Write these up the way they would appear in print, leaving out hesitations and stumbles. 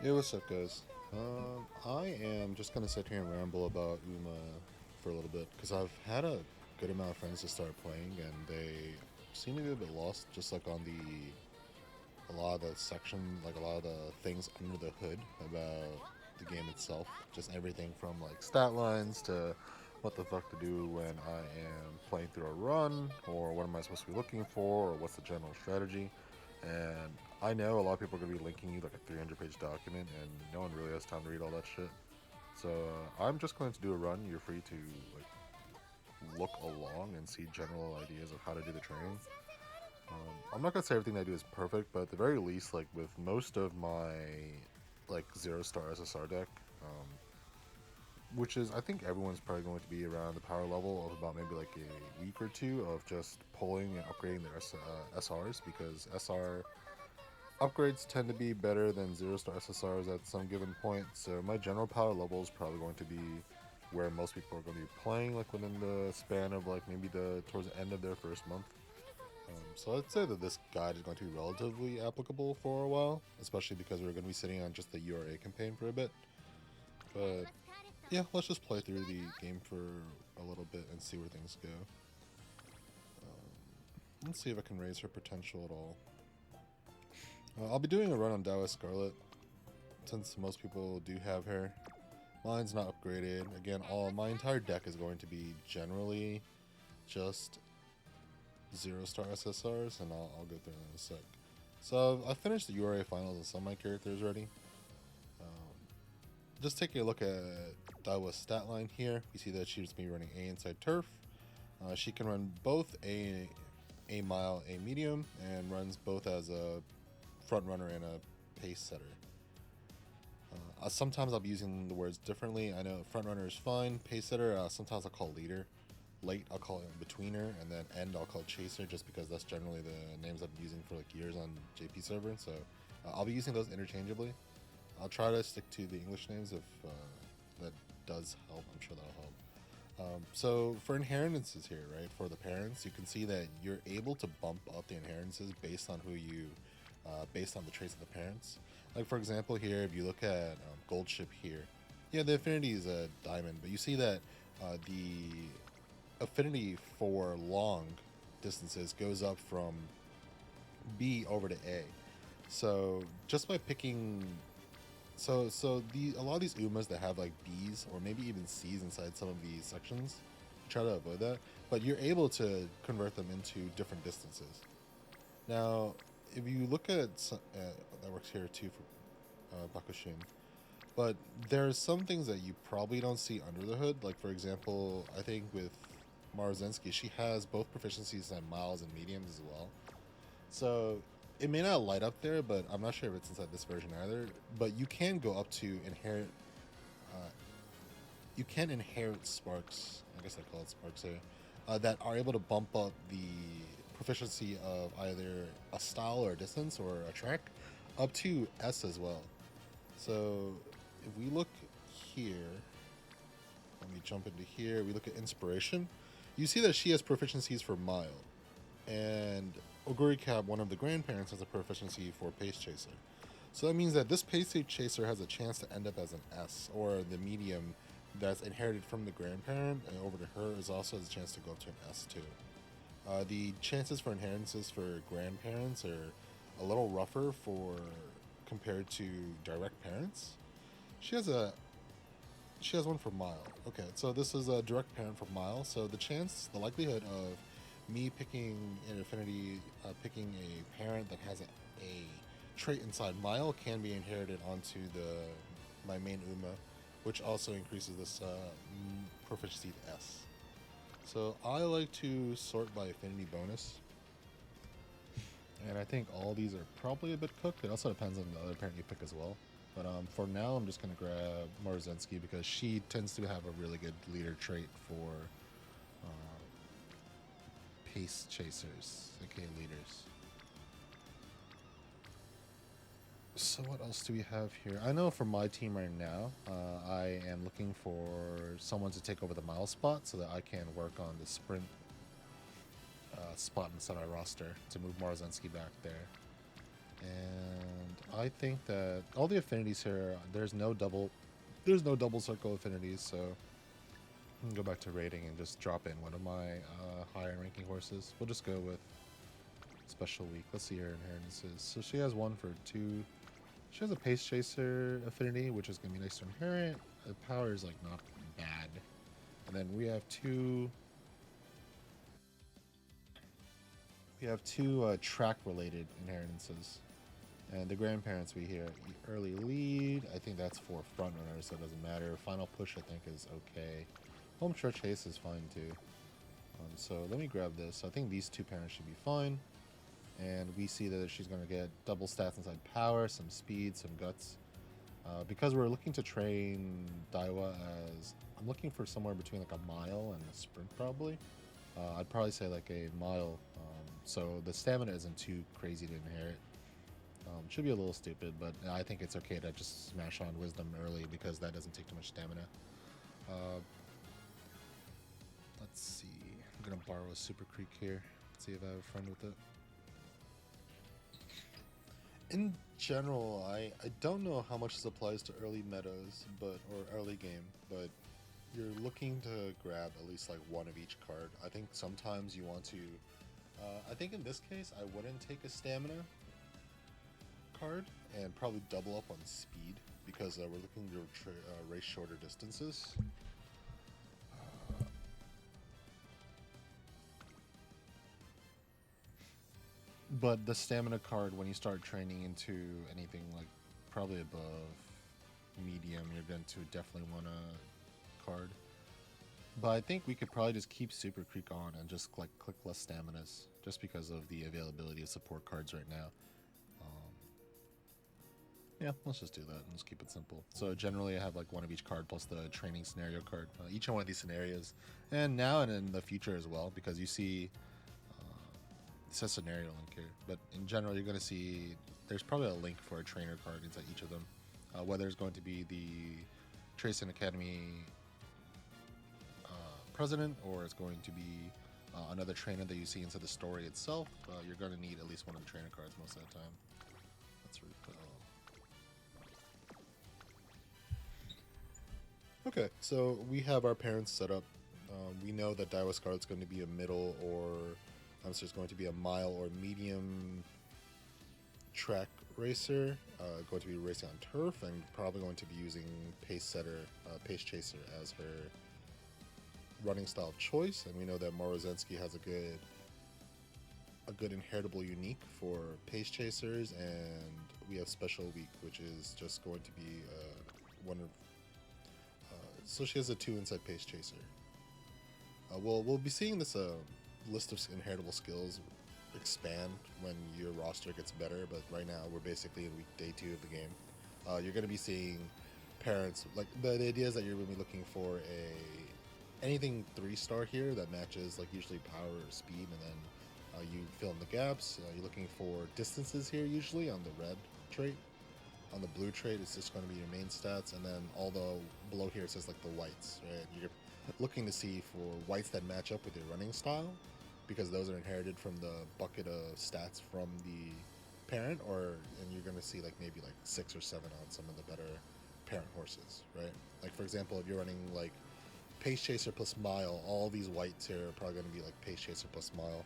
Hey, what's up, guys? I am just gonna sit here and ramble about Uma for a little bit because I've had a good amount of friends to start playing, and they seem to be a bit lost. Just like on a lot of the section, like a lot of the things under the hood about the game itself. Just everything from like stat lines to what the fuck to do when I am playing through a run, or what am I supposed to be looking for, or what's the general strategy. And I know a lot of people are going to be linking you like a 300-page document, and no one really has time to read all that shit. So I'm just going to do a run. You're free to like look along and see general ideas of how to do the training. I'm not gonna say everything I do is perfect, but at the very least, like with most of my like 0 star SSR deck, which is I think everyone's probably going to be around the power level of about maybe like a week or two of just pulling and upgrading their SRs, because SR upgrades tend to be better than 0 star SSRs at some given point. So my general power level is probably going to be where most people are going to be playing, like within the span of like maybe the towards the end of their first month. So I'd say that this guide is going to be relatively applicable for a while, especially because we're going to be sitting on just the URA campaign for a bit. But yeah, let's just play through the game for a little bit and see where things go. Let's see if I can raise her potential at all. I'll be doing a run on Daiwa Scarlet since most people do have her. Mine's not upgraded. Again, all my entire deck is going to be generally just 0 star SSRs, and I'll go through them in a sec. So I finished the URA finals and some of my characters already. Just taking a look at Daiwa's stat line here, we see that she's been running A inside turf. She can run both a mile, a medium, and runs both as a front runner and a pace setter. Sometimes I'll be using the words differently. I know front runner is fine. Pace setter, sometimes I'll call leader. Late, I'll call it betweener, and then end, I'll call chaser, just because that's generally the names I've been using for like years on JP server. So I'll be using those interchangeably. I'll try to stick to the English names if that does help. I'm sure that'll help. So for inheritances here, right, for the parents, you can see that you're able to bump up the inheritances based on who you, based on the traits of the parents. Like for example, here, if you look at Gold Ship here, yeah, the affinity is a diamond, but you see that the affinity for long distances goes up from B over to A. So just by picking, so the a lot of these Umas that have like B's or maybe even C's inside some of these sections, try to avoid that. But you're able to convert them into different distances. Now, if you look at that works here too for Bakushin, but there's some things that you probably don't see under the hood. Like for example, I think with Maruzensky, she has both proficiencies in miles and mediums as well. So it may not light up there, but I'm not sure if it's inside this version either. But you can go up to inherit. Uh, you can inherit sparks. I guess I call it sparks here. That are able to bump up the proficiency of either a style or a distance or a track up to S as well. So if we look here, let me jump into here. We look at inspiration. You see that she has proficiencies for mile, and Oguri Cab, one of the grandparents, has a proficiency for Pace Chaser. So that means that this Pace Chaser has a chance to end up as an S, or the medium that's inherited from the grandparent and over to her is also has a chance to go up to an S too. The chances for inheritances for grandparents are a little rougher for compared to direct parents. She has a she has one for mile. Okay, so this is a direct parent for mile. So the likelihood of me picking an affinity, picking a parent that has a trait inside mile can be inherited onto the my main Uma, which also increases this proficiency to S. So I like to sort by affinity bonus, and I think all these are probably a bit cooked. It also depends on the other parent you pick as well. But for now, I'm just going to grab Marzensky because she tends to have a really good leader trait for pace chasers, aka leaders. So what else do we have here? I know for my team right now, I am looking for someone to take over the mile spot so that I can work on the sprint spot inside our roster to move Marzensky back there. And I think that all the affinities here, there's no double circle affinities, so I can go back to rating and just drop in one of my higher ranking horses. We'll just go with special week. Let's see her inheritances. So she has one for 2. She has a pace chaser affinity, which is gonna be nice to inherit. The power is like not bad. And then we have two track related inheritances. And the grandparents we hear early lead. I think that's for front runners, so it doesn't matter. Final push I think is okay. Home stretch haste is fine too. So let me grab this. I think these two parents should be fine. And we see that she's going to get double stats inside power, some speed, some guts. Because we're looking to train Daiwa as... I'm looking for somewhere between like a mile and a sprint probably. I'd probably say like a mile. So the stamina isn't too crazy to inherit. Should be a little stupid, but I think it's okay to just smash on wisdom early because that doesn't take too much stamina. Let's see. I'm going to borrow a Super Creek here. See if I have a friend with it. In general, I don't know how much this applies to early metas, or early game, but you're looking to grab at least like one of each card. I think sometimes you want to. I think in this case, I wouldn't take a stamina card and probably double up on speed because we're looking to race shorter distances. But the stamina card, when you start training into anything like probably above medium, you're going to definitely want a card. But I think we could probably just keep Super Creek on and just like click less staminas, just because of the availability of support cards right now. Yeah, let's just do that and just keep it simple. So generally I have like one of each card plus the training scenario card, each one of these scenarios. And now and in the future as well, because you see it says scenario link here, but in general you're going to see there's probably a link for a trainer card inside each of them, whether it's going to be the Tracing Academy president or it's going to be another trainer that you see inside the story itself. You're going to need at least one of the trainer cards most of the time. Let's repel. Okay, so we have our parents set up. We know that Daiwa Scarlet's going to be a middle or so it's going to be a mile or medium track racer, going to be racing on turf, and probably going to be using pace chaser as her running style of choice. And we know that Morozensky has a good inheritable unique for pace chasers, and we have special week, which is just going to be one of. So she has a 2 inside pace chaser. We'll be seeing this list of inheritable skills expand when your roster gets better, but right now we're basically in week day 2 of the game. You're going to be seeing parents, like the idea is that you're going to be looking for anything 3-star here that matches like usually power or speed, and then you fill in the gaps. You're looking for distances here usually on the red trait. On the blue trait, it's just going to be your main stats, and then all the below here it says like the whites, right? You're looking to see for whites that match up with your running style, because those are inherited from the bucket of stats from the parent, and you're going to see like maybe like 6 or 7 on some of the better parent horses, right? Like for example, if you're running like pace chaser plus mile, all these whites here are probably going to be like pace chaser plus mile,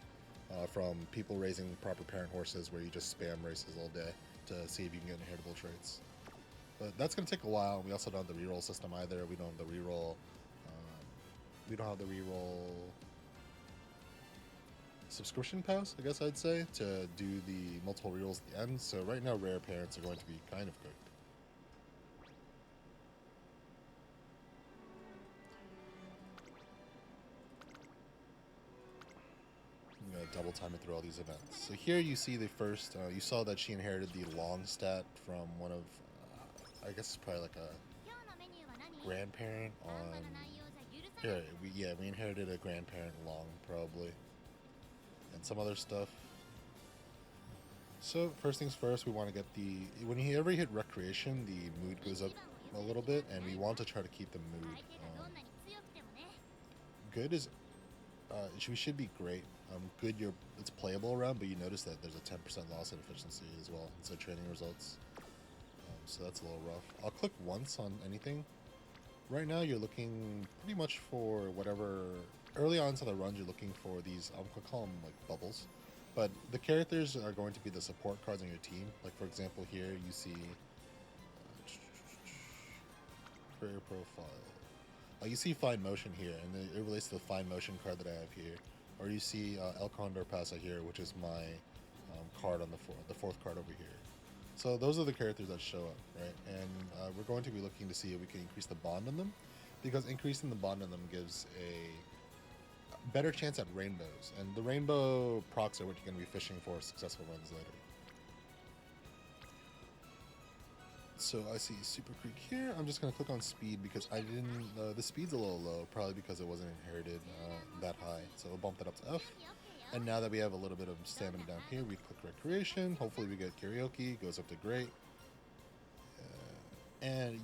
from people raising proper parent horses where you just spam races all day to see if you can get inheritable traits. But that's going to take a while. We also don't have the reroll system either. We don't have the reroll. Subscription pass, I guess I'd say, to do the multiple rerolls at the end. So right now, rare parents are going to be kind of cooked. I'm going to double time it through all these events. So here you see the first, you saw that she inherited the long stat from one of, I guess it's probably like a grandparent on, here, we inherited a grandparent long, probably. And some other stuff. So first things first, we want to get when you ever hit recreation, the mood goes up a little bit, and we want to try to keep the mood. Good is, we should be great. good it's playable around, but you notice that there's a 10% loss in efficiency as well inside training results. So that's a little rough. I'll click once on anything. Right now you're looking pretty much for whatever, early on to the runs you're looking for these, I'm gonna call them like bubbles. But the characters are going to be the support cards on your team. Like for example here you see career profile. You see fine motion here, and it relates to the fine motion card that I have here. Or you see El Condor Pasa here, which is my card on the fourth card over here. So those are the characters that show up, right? And we're going to be looking to see if we can increase the bond on them, because increasing the bond on them gives a better chance at rainbows. And the rainbow procs are what you're going to be fishing for successful runs later. So I see Super Creek here. I'm just going to click on speed because I didn't, the speed's a little low, probably because it wasn't inherited that high. So we'll bump that up to F. And now that we have a little bit of stamina down here, we click recreation. Hopefully we get karaoke, goes up to great. And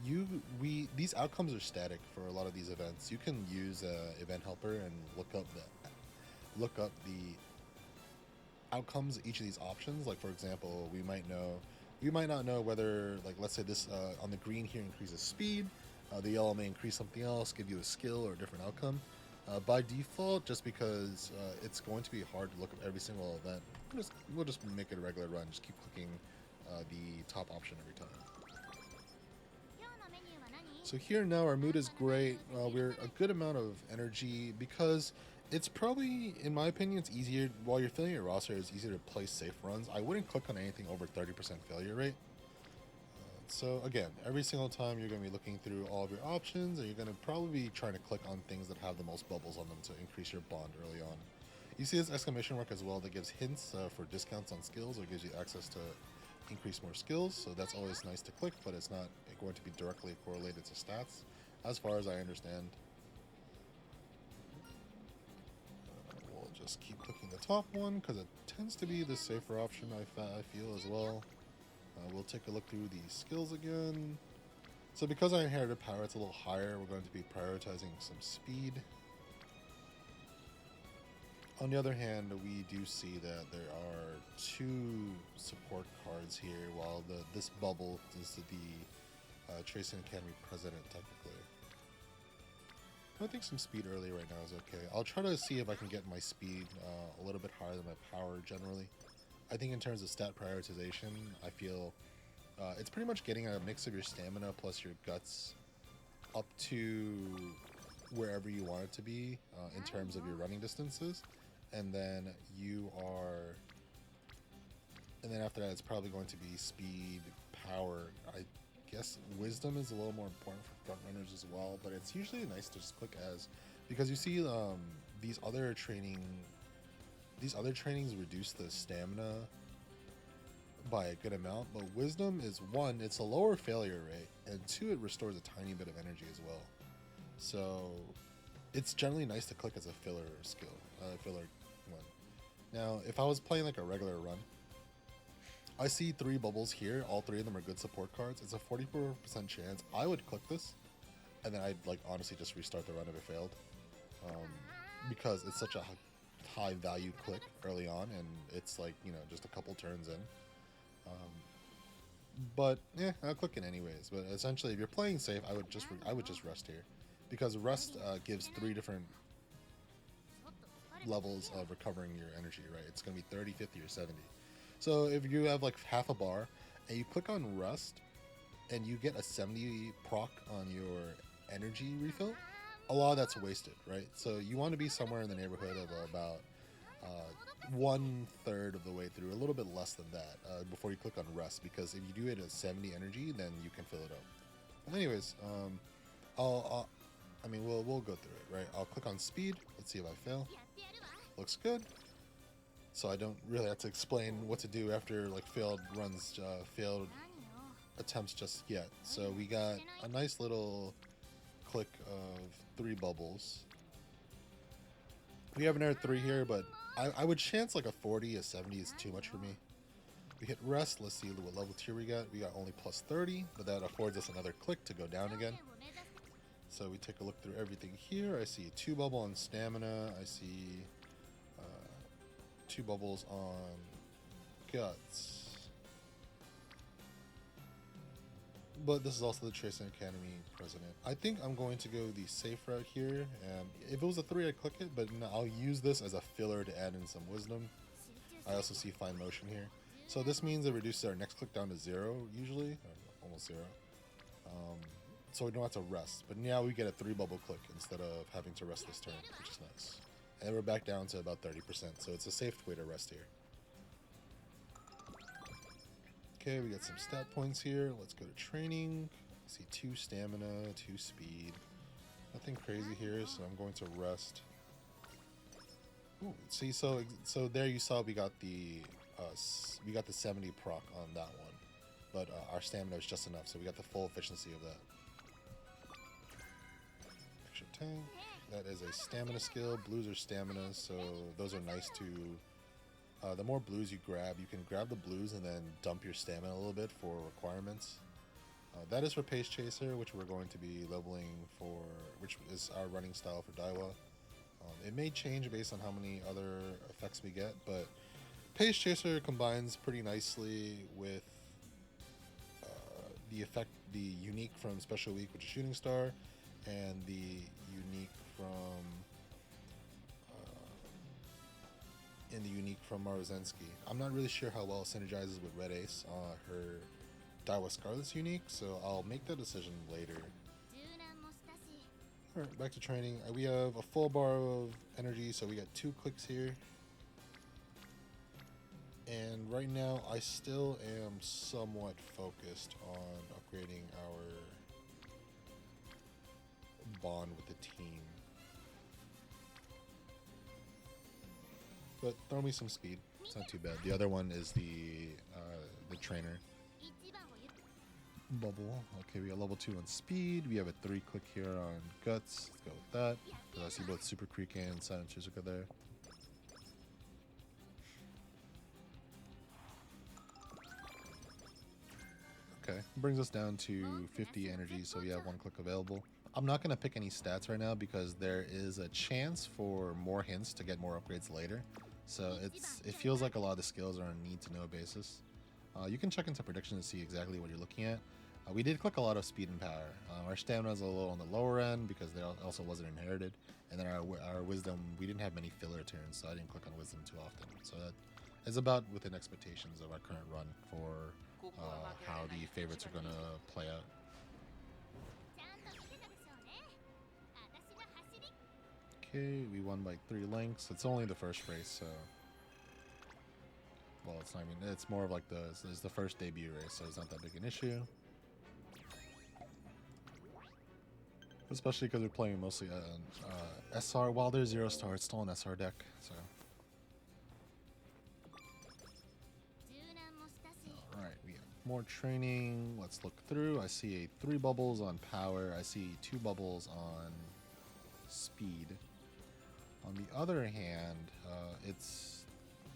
these outcomes are static for a lot of these events. You can use event helper and look up the outcomes of each of these options. Like for example, we might not know whether, like, let's say this on the green here increases speed, the yellow may increase something else, give you a skill or a different outcome. By default, just because it's going to be hard to look up every single event, we'll just make it a regular run. Just keep clicking the top option every time. So here now our mood is great. We're a good amount of energy because it's probably, in my opinion, it's easier, while you're filling your roster, it's easier to play safe runs. I wouldn't click on anything over 30% failure rate. So again, every single time you're going to be looking through all of your options, and you're going to probably be trying to click on things that have the most bubbles on them to increase your bond early on. You see this exclamation mark as well that gives hints for discounts on skills, or gives you access to increase more skills, so that's always nice to click, but it's not going to be directly correlated to stats, as far as I understand. We'll just keep clicking the top one, because it tends to be the safer option, I feel, as well. We'll take a look through the skills again. So because I inherited power, it's a little higher. We're going to be prioritizing some speed. On the other hand, we do see that there are 2 support cards here, while this bubble is the Tracing Academy president, technically. I think some speed early right now is okay. I'll try to see if I can get my speed a little bit higher than my power generally. I think in terms of stat prioritization, I feel it's pretty much getting a mix of your stamina plus your guts up to wherever you want it to be in terms of your running distances. And then after that, it's probably going to be speed, power. I guess wisdom is a little more important for front runners as well, but it's usually nice to just click as, because you see these other trainings reduce the stamina by a good amount, but wisdom is, 1, it's a lower failure rate, and 2, it restores a tiny bit of energy as well. So it's generally nice to click as a filler skill, filler one. Now, if I was playing like a regular run, I see 3 bubbles here. All 3 of them are good support cards. It's a 44% chance. I would click this, and then I'd like honestly just restart the run if it failed, because it's such a high value click early on, and it's like, you know, just a couple turns in. But yeah, I'll click it anyways. But essentially, if you're playing safe, I would just rest here, because rest gives 3 different levels of recovering your energy, right? It's going to be 30, 50, or 70. So if you have like half a bar and you click on rest and you get a 70 proc on your energy refill, a lot of that's wasted, right? So you want to be somewhere in the neighborhood of about 1/3 of the way through, a little bit less than that, before you click on rest, because if you do it at 70 energy, then you can fill it up. But anyways, we'll go through it, right? I'll click on speed. Let's see if I fail. Looks good. So I don't really have to explain what to do after like failed runs, failed attempts just yet. So we got a nice little click of 3 bubbles. We have another 3 here, but I would chance like a 40, a 70 is too much for me. We hit rest. Let's see what level tier we got. We got only plus 30, but that affords us another click to go down again. So we take a look through everything here. I see a 2 bubble on stamina. I see 2 bubbles on Guts. But this is also the Tracing Academy president. I think I'm going to go the safe route here, and if it was a 3 I'd click it, but no, I'll use this as a filler to add in some wisdom. I also see fine motion here. So this means it reduces our next click down to 0 usually, or almost 0. So we don't have to rest, but now we get a 3 bubble click instead of having to rest this turn, which is nice. And we're back down to about 30%, so it's a safe way to rest here. Okay, we got some stat points here. Let's go to training. I see 2 stamina, 2 speed. Nothing crazy here, so I'm going to rest. Ooh, see, so there you saw we got the 70 proc on that one, but our stamina is just enough, so we got the full efficiency of that. Extra tank. That is a stamina skill. Blues are stamina, so those are nice to. The more blues you can grab the blues and then dump your stamina a little bit for requirements. That is for Pace Chaser, which we're going to be leveling for, which is our running style for Daiwa. It may change based on how many other effects we get, but Pace Chaser combines pretty nicely with the unique from Special Week, which is Shooting Star, and the unique from Marozensky. I'm not really sure how well it synergizes with Red Ace, her Daiwa Scarlet's unique, so I'll make that decision later. Alright, back to training. We have a full bar of energy, so we got 2 clicks here. And right now, I still am somewhat focused on upgrading our bond with the team. But throw me some speed. It's not too bad. The other one is the trainer. Bubble. Okay, we got level 2 on speed. We have a 3 click here on Guts. Let's go with that. I see both Super Creek and Silent Shizuka there. Okay, brings us down to 50 energy, so we have 1 click available. I'm not going to pick any stats right now because there is a chance for more hints to get more upgrades later. So it feels like a lot of the skills are on a need-to-know basis. You can check into predictions to see exactly what you're looking at. We did click a lot of speed and power. Our stamina is a little on the lower end because there also wasn't inherited. And then our wisdom, we didn't have many filler turns, so I didn't click on wisdom too often. So that is about within expectations of our current run for how the favorites are going to play out. Okay, we won by 3 lengths. It's only the first race, so... Well, it's not even... It's more of like it's the first debut race, so it's not that big an issue. Especially because we're playing mostly SR. While there's 0 star, it's still an SR deck, so... Alright, we have more training. Let's look through. I see 3 bubbles on power. I see 2 bubbles on speed. On the other hand, it's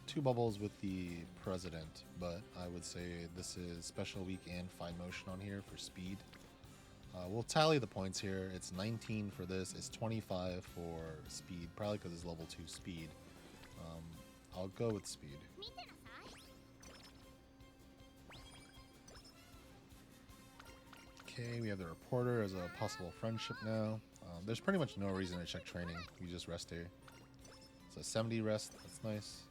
2 bubbles with the president, but I would say this is Special Week and Fine Motion on here for speed. We'll tally the points here. It's 19 for this. It's 25 for speed, probably because it's level 2 speed. I'll go with speed. Okay, we have the reporter as a possible friendship now. There's pretty much no reason to check training. You just rest here. So 70 rest, that's nice.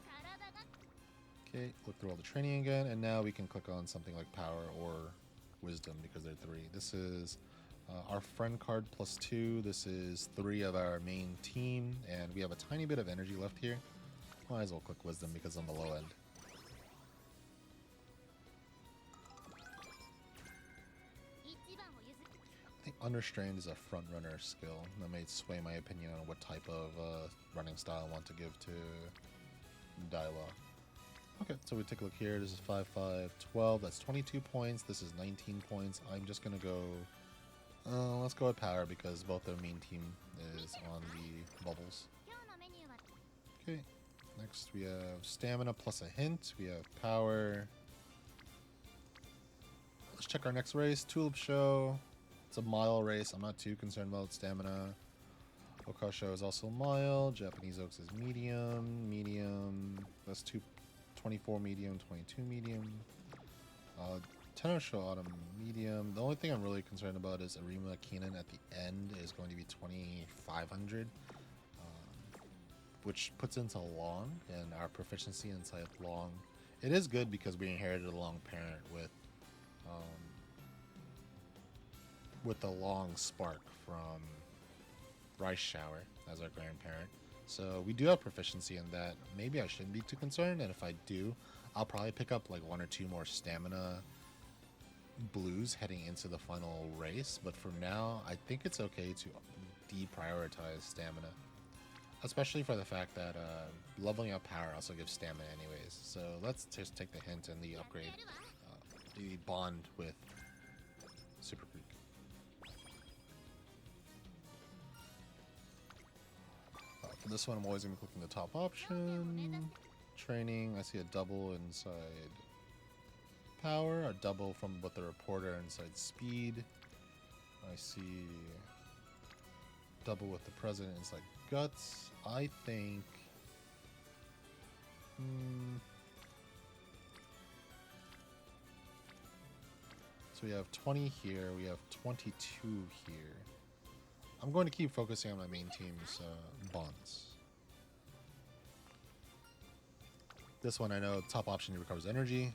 Okay, look through all the training again, and now we can click on something like power or wisdom because they're 3. This is our friend card plus 2. This is 3 of our main team, and we have a tiny bit of energy left here. Might as well click wisdom because on the low end. I think Understrained is a front runner skill. That may sway my opinion on what type of running style I want to give to Daiwa. Okay, so we take a look here. This is 5, 5, 12. That's 22 points. This is 19 points. I'm just going to go... let's go with power because both their main team is on the bubbles. Okay, next we have stamina plus a hint. We have power. Let's check our next race. Tulip Show. It's a mile race. I'm not too concerned about stamina. Okasho is also mild. Japanese Oaks is medium. Medium. That's 24 medium, 22 medium. Tenosho Autumn medium. The only thing I'm really concerned about is Arima Keenan at the end is going to be 2500, which puts into long and our proficiency inside long. It is good because we inherited a long parent with the long spark from Rice Shower as our grandparent. So we do have proficiency in that. Maybe I shouldn't be too concerned, and if I do, I'll probably pick up like 1 or 2 more stamina blues heading into the final race. But for now, I think it's okay to deprioritize stamina, especially for the fact that leveling up power also gives stamina anyways. So let's just take the hint and the upgrade, the bond with Super Greek. For this one, I'm always going to be clicking the top option. Training, I see a double inside power, a double from with the reporter inside speed. I see double with the president inside guts. I think so we have 20 here, we have 22 here. I'm going to keep focusing on my main team's bonds. This one I know top option recovers energy.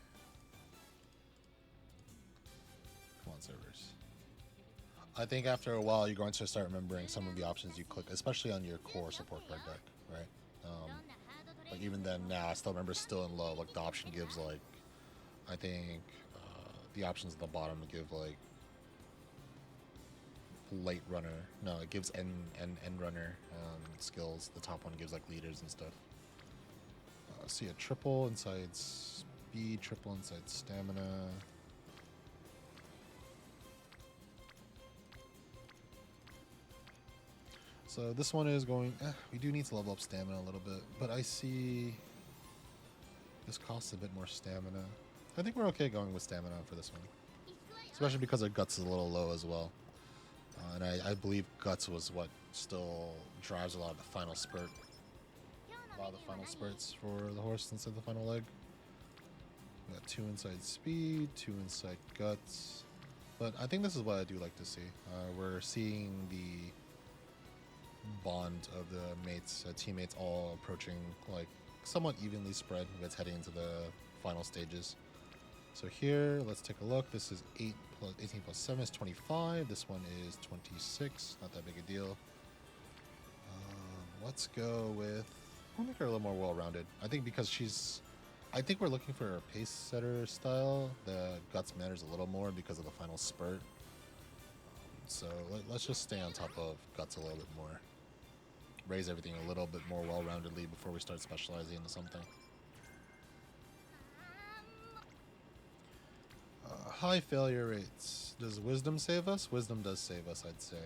Come on, servers. I think after a while you're going to start remembering some of the options you click, especially on your core support card deck, right? Like even then now I still remember still in low, like the option gives like, I think the options at the bottom give like late runner. No, it gives end runner skills. The top one gives like leaders and stuff. See a triple inside speed, triple inside stamina. So this one is going, we do need to level up stamina a little bit, but I see this costs a bit more stamina. I think we're okay going with stamina for this one, especially because our guts is a little low as well. And I believe guts was what still drives a lot of the final spurt. A lot of the final spurts for the horse inside the final leg. We got 2 inside speed, 2 inside guts. But I think this is what I do like to see. We're seeing the bond of the mates, teammates all approaching like somewhat evenly spread that's heading into the final stages. So here, let's take a look. This is 18 plus 7 is 25. This one is 26. Not that big a deal. Let's go with, I'll make her a little more well-rounded. I think because I think we're looking for a pace setter style. The guts matters a little more because of the final spurt. So let's just stay on top of guts a little bit more. Raise everything a little bit more well-roundedly before we start specializing into something. High failure rates. Does wisdom save us? Wisdom does save us, I'd say.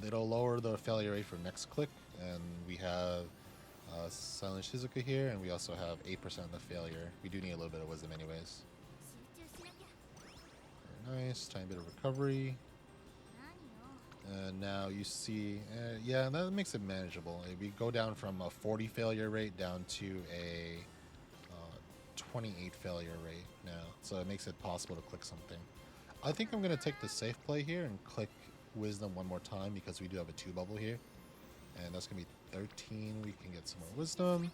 It'll lower the failure rate for next click, and we have Silent Shizuka here, and we also have 8% of the failure. We do need a little bit of wisdom anyways. Very nice. Tiny bit of recovery. And now you see, yeah, that makes it manageable. We go down from a 40 failure rate down to a 28 failure rate now. So it makes it possible to click something. I think I'm going to take the safe play here and click wisdom one more time because we do have a 2 bubble here. And that's going to be 13. We can get some more wisdom.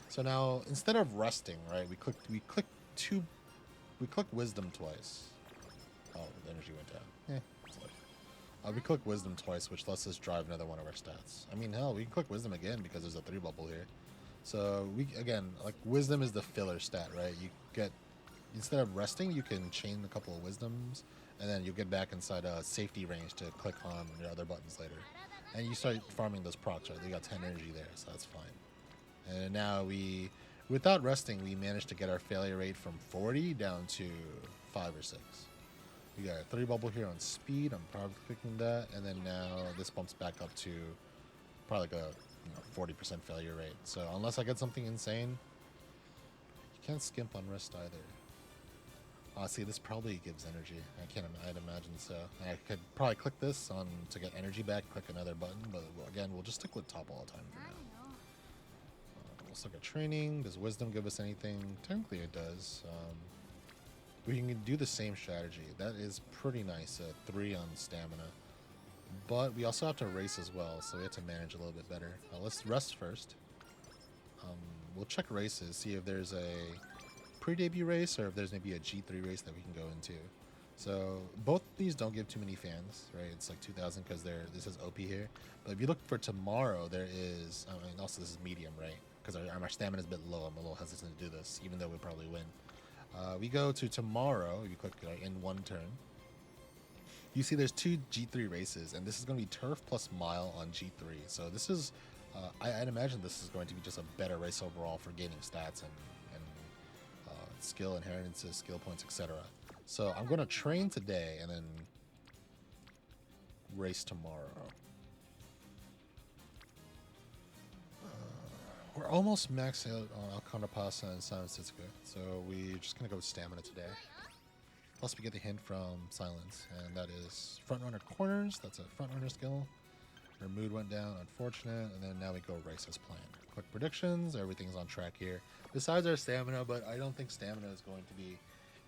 So now instead of resting, right, we click wisdom twice. Oh, the energy went down. It's like, we click wisdom twice, which lets us drive another one of our stats. I mean, hell, we can click wisdom again because there's a 3 bubble here. So we, again, like wisdom is the filler stat, right? You get, instead of resting, you can chain a couple of wisdoms, and then you'll get back inside a safety range to click on your other buttons later. And you start farming those procs, right? You got 10 energy there, so that's fine. And now we, without resting, we managed to get our failure rate from 40 down to 5 or 6. We got a 3 bubble here on speed. I'm probably clicking that, and then now this bumps back up to probably like a 40% failure rate. So unless I get something insane, you can't skimp on rest either. See, this probably gives energy. I'd imagine so. I could probably click this on to get energy back, click another button, but again, we'll just stick with top all the time for now. Let's look at training. Does wisdom give us anything? Technically it does. We can do the same strategy. That is pretty nice, 3 on stamina. But we also have to race as well, so we have to manage a little bit better. Let's rest first. We'll check races, see if there's a pre-debut race or if there's maybe a G3 race that we can go into. So both these don't give too many fans, right? It's like 2,000 because this is OP here. But if you look for tomorrow, there is, I mean, also this is medium, right? Because our stamina is a bit low. I'm a little hesitant to do this, even though we'll probably win. We go to tomorrow. You click in one turn. You see there's 2 G3 races, and this is going to be turf plus mile on G3. So this is, I'd imagine this is going to be just a better race overall for gaining stats and skill inheritances, skill points, etc. So I'm going to train today and then race tomorrow. We're almost maxed out on Alcondra Pasa and Silent Sitsuka, so we're just going to go with stamina today. Plus we get the hint from Silence, and that is front runner corners. That's a front runner skill. Our mood went down, unfortunate, and then now we go race as planned. Quick predictions, everything's on track here. Besides our stamina, but I don't think stamina is going to be...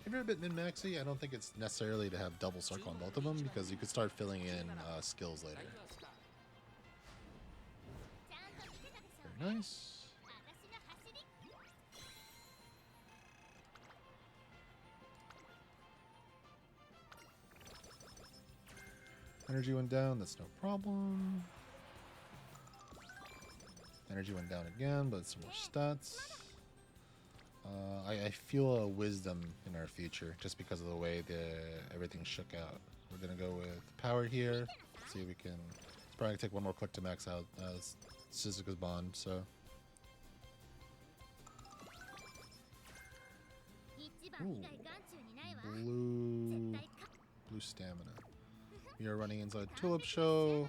If you're a bit min-maxy, I don't think it's necessarily to have double circle on both of them, because you could start filling in skills later. Very nice. Energy went down, that's no problem. Energy went down again, but some more stats. I feel a wisdom in our future just because of the way everything shook out. We're gonna go with power here. See if we can. It's probably gonna take one more click to max out Suzuka's bond. So. Ooh. Blue stamina. We are running inside Tulip Show.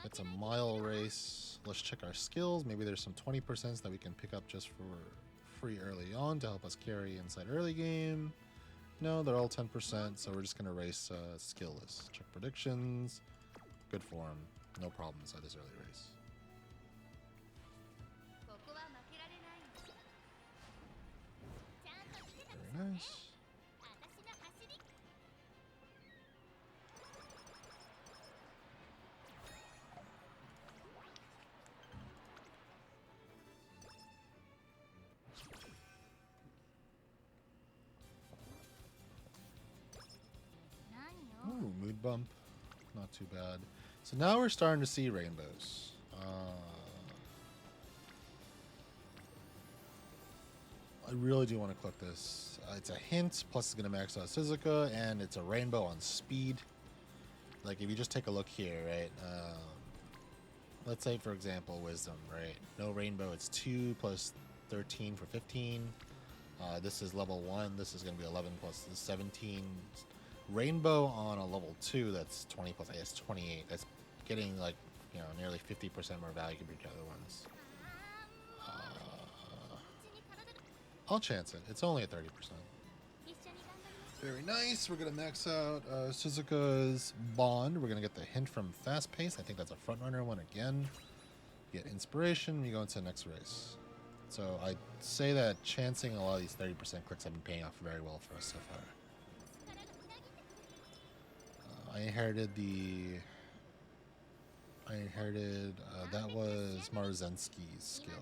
It's a mile race. Let's check our skills. Maybe there's some 20% that we can pick up just for free early on to help us carry inside early game. No, they're all 10%, so we're just going to race skillless. Check predictions. Good form. No problem inside this early race. Very nice. Ooh, mood bump. Not too bad. So now we're starting to see rainbows. I really do want to click this. It's a hint, plus it's going to max out Suzuka, and it's a rainbow on speed. Like, if you just take a look here, right? Let's say, for example, wisdom, right? No rainbow, it's 2 plus 13 for 15. This is level 1. This is going to be 11 plus 17. Rainbow on a level 2, that's 20 plus, I guess 28. That's getting like, you know, nearly 50% more value compared to other ones. I'll chance it. It's only at 30%. Very nice. We're going to max out Suzuka's bond. We're going to get the hint from fast pace. I think that's a front runner one again. Get inspiration. We go into the next race. So I'd say that chancing a lot of these 30% clicks have been paying off very well for us so far. I inherited that was Marzensky's skill.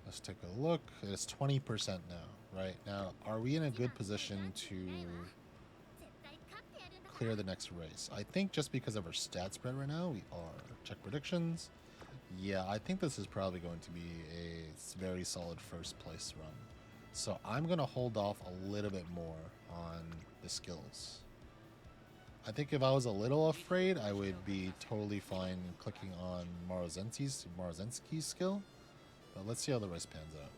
Let's take a look. It's 20% now, right? Now, are we in a good position to clear the next race? I think just because of our stat spread right now, we are. Check predictions. Yeah, I think this is probably going to be a very solid first place run. So I'm going to hold off a little bit more on the skills. I think if I was a little afraid, I would be totally fine clicking on Marozensky's skill. But let's see how the race pans out.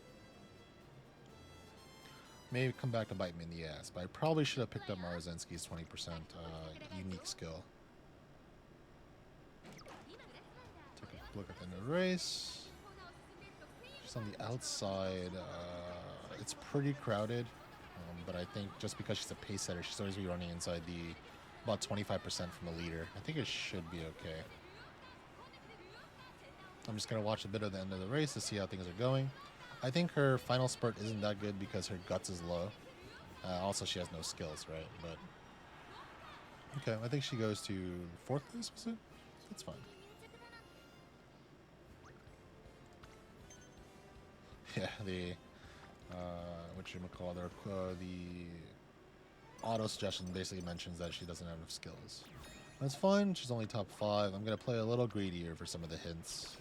Maybe come back to bite me in the ass, but I probably should have picked up Marozensky's 20% unique skill. Take a look at the new race. Just on the outside, it's pretty crowded, but I think just because she's a pace setter, she's always be running inside the about 25% from the leader. I think it should be okay. I'm just going to watch a bit of the end of the race to see how things are going. I think her final spurt isn't that good because her guts is low. Also, she has no skills, right? But okay, I think she goes to 4th place, was it? That's fine. Yeah, the the auto suggestion basically mentions that she doesn't have enough skills. That's fine. She's only top 5. I'm gonna play a little greedier for some of the hints.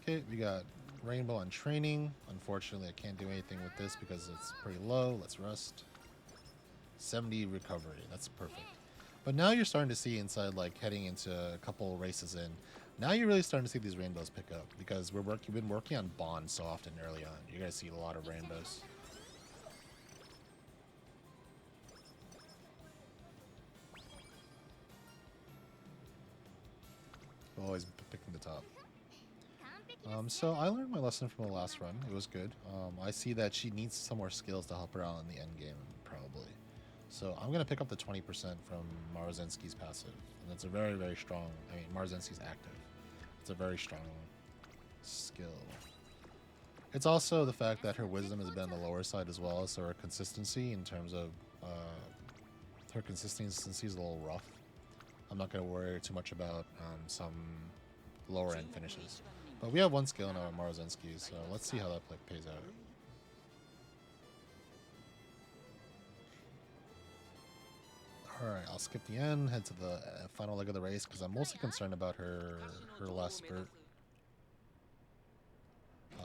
Okay, we got Rainbow on training. Unfortunately, I can't do anything with this because it's pretty low. Let's rest. 70 recovery. That's perfect. But now you're starting to see inside, like heading into a couple races in. Now you're really starting to see these rainbows pick up because we've been working on Bond so often early on. You're gonna see a lot of rainbows. Always picking the top. So I learned my lesson from the last run. It was good. I see that she needs some more skills to help her out in the end game, probably. So I'm gonna pick up the 20% from Marzenski's passive, and that's a very, very strong. I mean, Marzenski's active. It's a very strong skill. It's also the fact that her wisdom has been on the lower side as well, so her consistency in terms of her consistency is a little rough. I'm not going to worry too much about some lower end finishes. But we have one skill now at Marzenski, so let's see how that pays out. Alright, I'll skip the end, head to the final leg of the race, because I'm mostly concerned about her last spurt.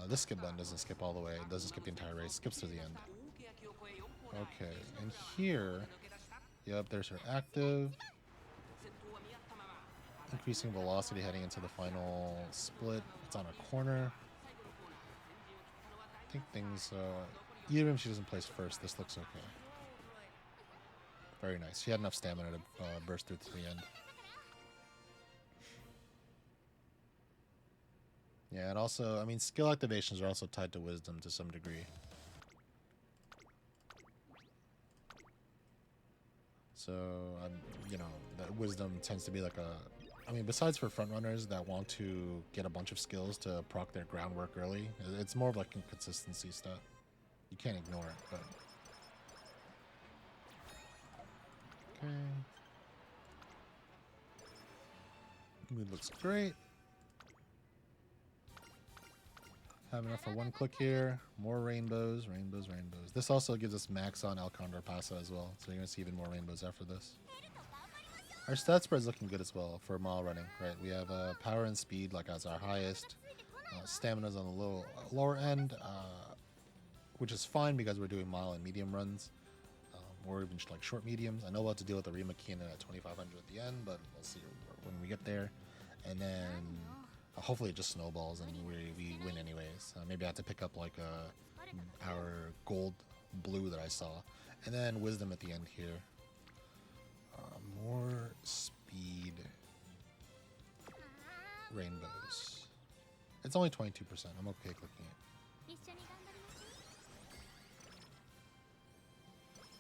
This skip button doesn't skip all the way, it doesn't skip the entire race, skips to the end. Okay, and here, yep, there's her active. Increasing velocity heading into the final split. It's on a corner. I think things, even if she doesn't place first, this looks okay. Very nice. She had enough stamina to burst through to the end. Yeah, and also, I mean, skill activations are also tied to wisdom to some degree. So, you know, that wisdom tends to be like a... I mean, besides for frontrunners that want to get a bunch of skills to proc their groundwork early, it's more of like a consistency stuff. You can't ignore it, but... Okay. Mood looks great. Have enough for one click here. More rainbows, rainbows, rainbows. This also gives us max on El Condor Pasa as well, so you're going to see even more rainbows after this. Our stat spread is looking good as well for mile running, right? We have power and speed like as our highest. Stamina's on the lower end, which is fine because we're doing mile and medium runs. Or even just like short mediums. I know we'll have to deal with the Rima Kina at 2500 at the end, but we'll see when we get there. And then hopefully it just snowballs and we win anyways. Maybe I have to pick up like our gold blue that I saw. And then wisdom at the end here. More speed. Rainbows. It's only 22%. I'm okay clicking it.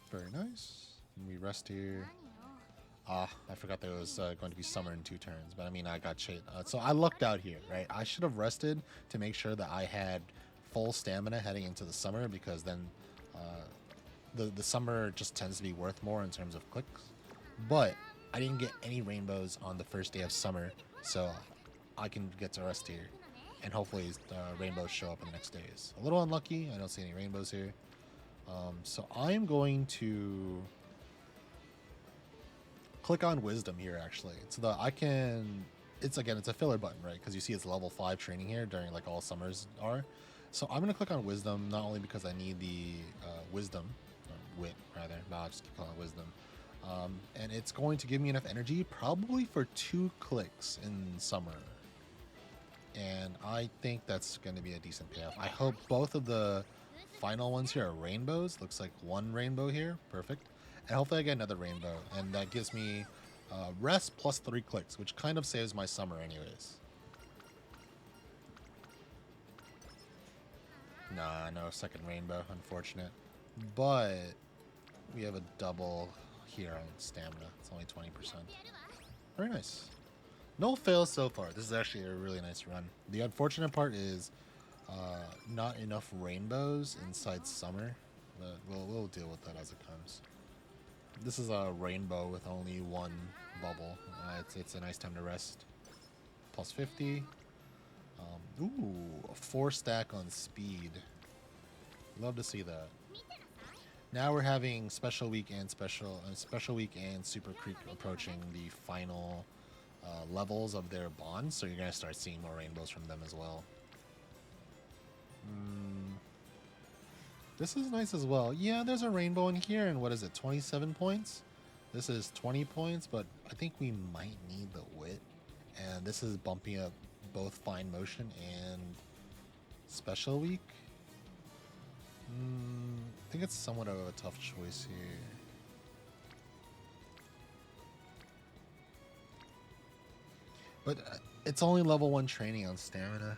Very nice. And we rest here. I forgot that it was going to be summer in 2 turns, but I mean, I got shit. So I lucked out here, right? I should have rested to make sure that I had full stamina heading into the summer, because then the summer just tends to be worth more in terms of clicks. But I didn't get any rainbows on the first day of summer, so I can get to rest here. And hopefully rainbows show up in the next days. A little unlucky. I don't see any rainbows here. So I'm going to click on wisdom here actually, so that I can, it's a filler button, right? Because you see it's level 5 training here during like all summers are. So I'm going to click on wisdom, not only because I need the wisdom, or wit rather, I'll just keep calling it wisdom. And it's going to give me enough energy probably for 2 clicks in summer. And I think that's going to be a decent payoff. I hope both of the final ones here are rainbows. Looks like 1 rainbow here. Perfect. And hopefully I get another rainbow. And that gives me rest plus 3 clicks, which kind of saves my summer anyways. Nah, no second rainbow, unfortunate. But we have a double here on stamina. It's only 20%. Very nice. No fails so far. This is actually a really nice run. The unfortunate part is not enough rainbows inside summer, but we'll deal with that as it comes. This is a rainbow with only one bubble. It's a nice time to rest. Plus 50. Ooh, a 4 stack on speed. Love to see that. Now we're having special week and special week and Super Creek approaching the final levels of their bonds, so you're gonna start seeing more rainbows from them as well. This is nice as well. Yeah, there's a rainbow in here, and what is it, 27 points? This is 20 points, but I think we might need the wit, and this is bumping up both fine motion and special week. I think it's somewhat of a tough choice here. But it's only level 1 training on stamina.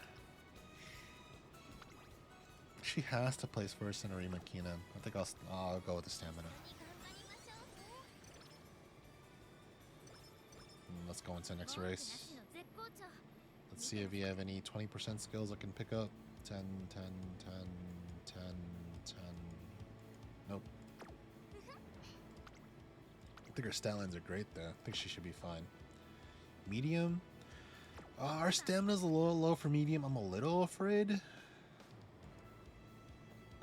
She has to place first in Arima Keenan. I think I'll go with the stamina. Let's go into the next race. Let's see if you have any 20% skills I can pick up. 10, 10, 10, 10, 10. Nope. I think her stat lines are great though. I think she should be fine. Medium. Our stamina's a little low for medium. I'm a little afraid.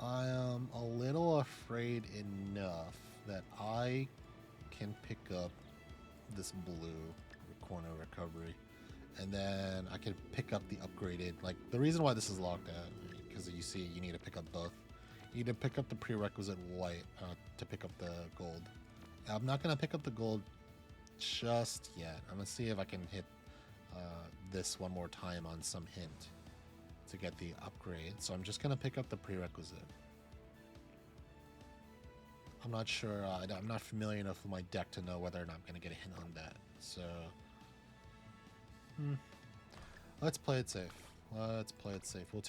I am a little afraid enough that I can pick up this blue corner recovery, and then I can pick up the upgraded. Like, the reason why this is locked at, because you see you need to pick up both. You need to pick up the prerequisite white to pick up the gold. I'm not gonna pick up the gold just yet. I'm gonna see if I can hit this one more time on some hint to get the upgrade. So I'm just gonna pick up the prerequisite. I'm not sure. I'm not familiar enough with my deck to know whether or not I'm gonna get a hint on that. So let's play it safe. Let's play it safe. We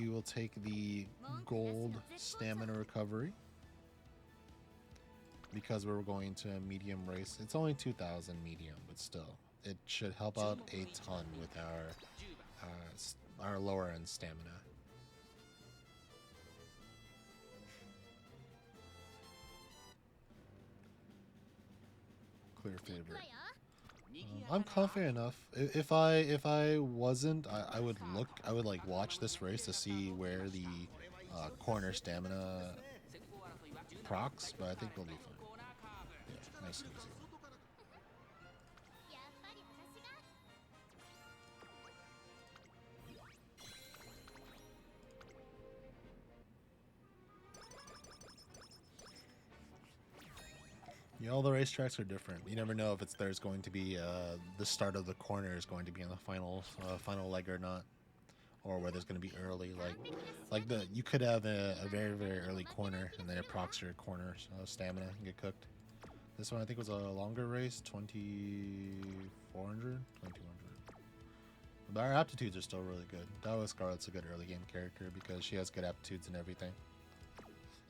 will take the gold stamina recovery because we're going to a medium race. It's only 2,000 medium, but still, it should help out a ton with our lower end stamina. Clear favorite. I'm confident enough. If I wasn't, I would like watch this race to see where the corner stamina procs, but I think we'll be fine. Yeah, nice and easy. Yeah, all the racetracks are different. You never know if there's going to be the start of the corner is going to be in the final leg or not, or whether it's going to be early. You could have a very early corner and then it procs your corner stamina and get cooked. This one I think was a longer race, 2400, 2200. But our aptitudes are still really good. Daiwa Scarlet's a good early game character because she has good aptitudes and everything.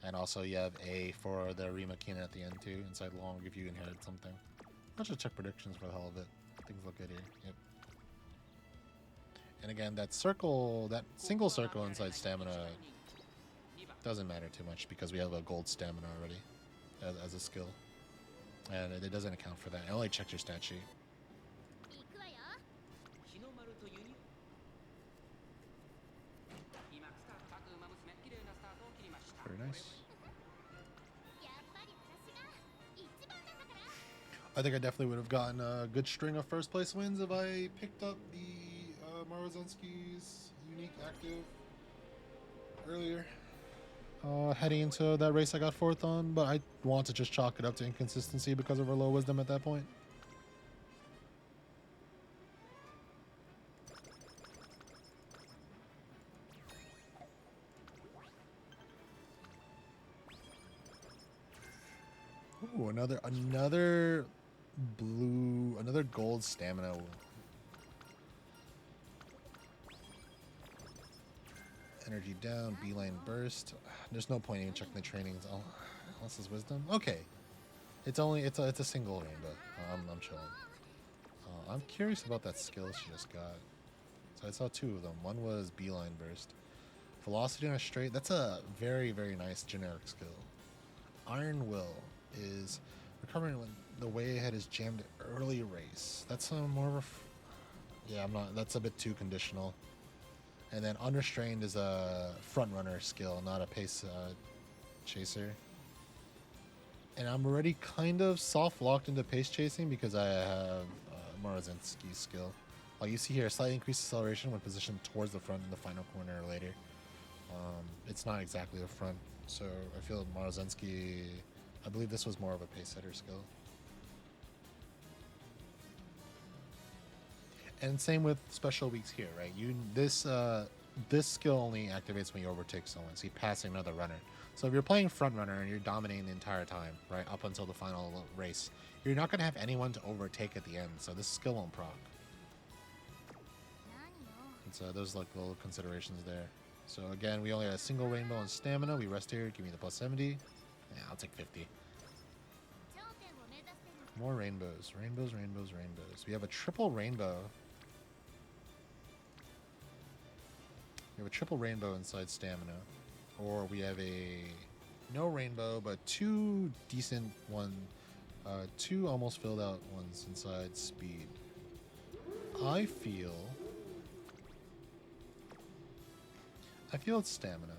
And also you have A for the Rima Keenan at the end too, inside long if you inherit something. Let's just check predictions for the hell of it. Things look good here. Yep. And again, that single circle inside stamina doesn't matter too much because we have a gold stamina already as a skill. And it doesn't account for that. It only checks your stat sheet. Very nice. I think I definitely would have gotten a good string of first place wins if I picked up the Marozensky's unique active earlier. Heading into that race I got fourth on, but I want to just chalk it up to inconsistency because of her low wisdom at that point. Ooh, another gold stamina. Energy down, beeline burst. There's no point even checking the trainings. Oh, unless it's wisdom. Okay, it's a single rainbow. I'm chilling. I'm curious about that skill she just got. So I saw two of them. One was beeline burst. Velocity on a straight. That's a very, very nice generic skill. Iron Will is recovering when the way ahead is jammed early race. That's more of a... yeah, I'm not... that's a bit too conditional. And then Unrestrained is a front runner skill, not a pace chaser. And I'm already kind of soft locked into pace chasing because I have Morozinski's skill. Like you see here, slightly increased acceleration when positioned towards the front in the final corner or later. It's not exactly the front, so I feel Morozinski, I believe this was more of a pace setter skill. And same with special weeks here, right? This skill only activates when you overtake someone, so you're passing another runner. So if you're playing front runner and you're dominating the entire time, right, up until the final race, you're not going to have anyone to overtake at the end, so this skill won't proc. And so those like little considerations there. So again, we only have a single rainbow on stamina. We rest here, give me the plus 70. Yeah, I'll take 50. More rainbows, rainbows, rainbows, rainbows. We have a triple rainbow. We have a triple rainbow inside stamina. Or we have a no rainbow, but two decent two almost filled out ones inside speed. I feel it's stamina.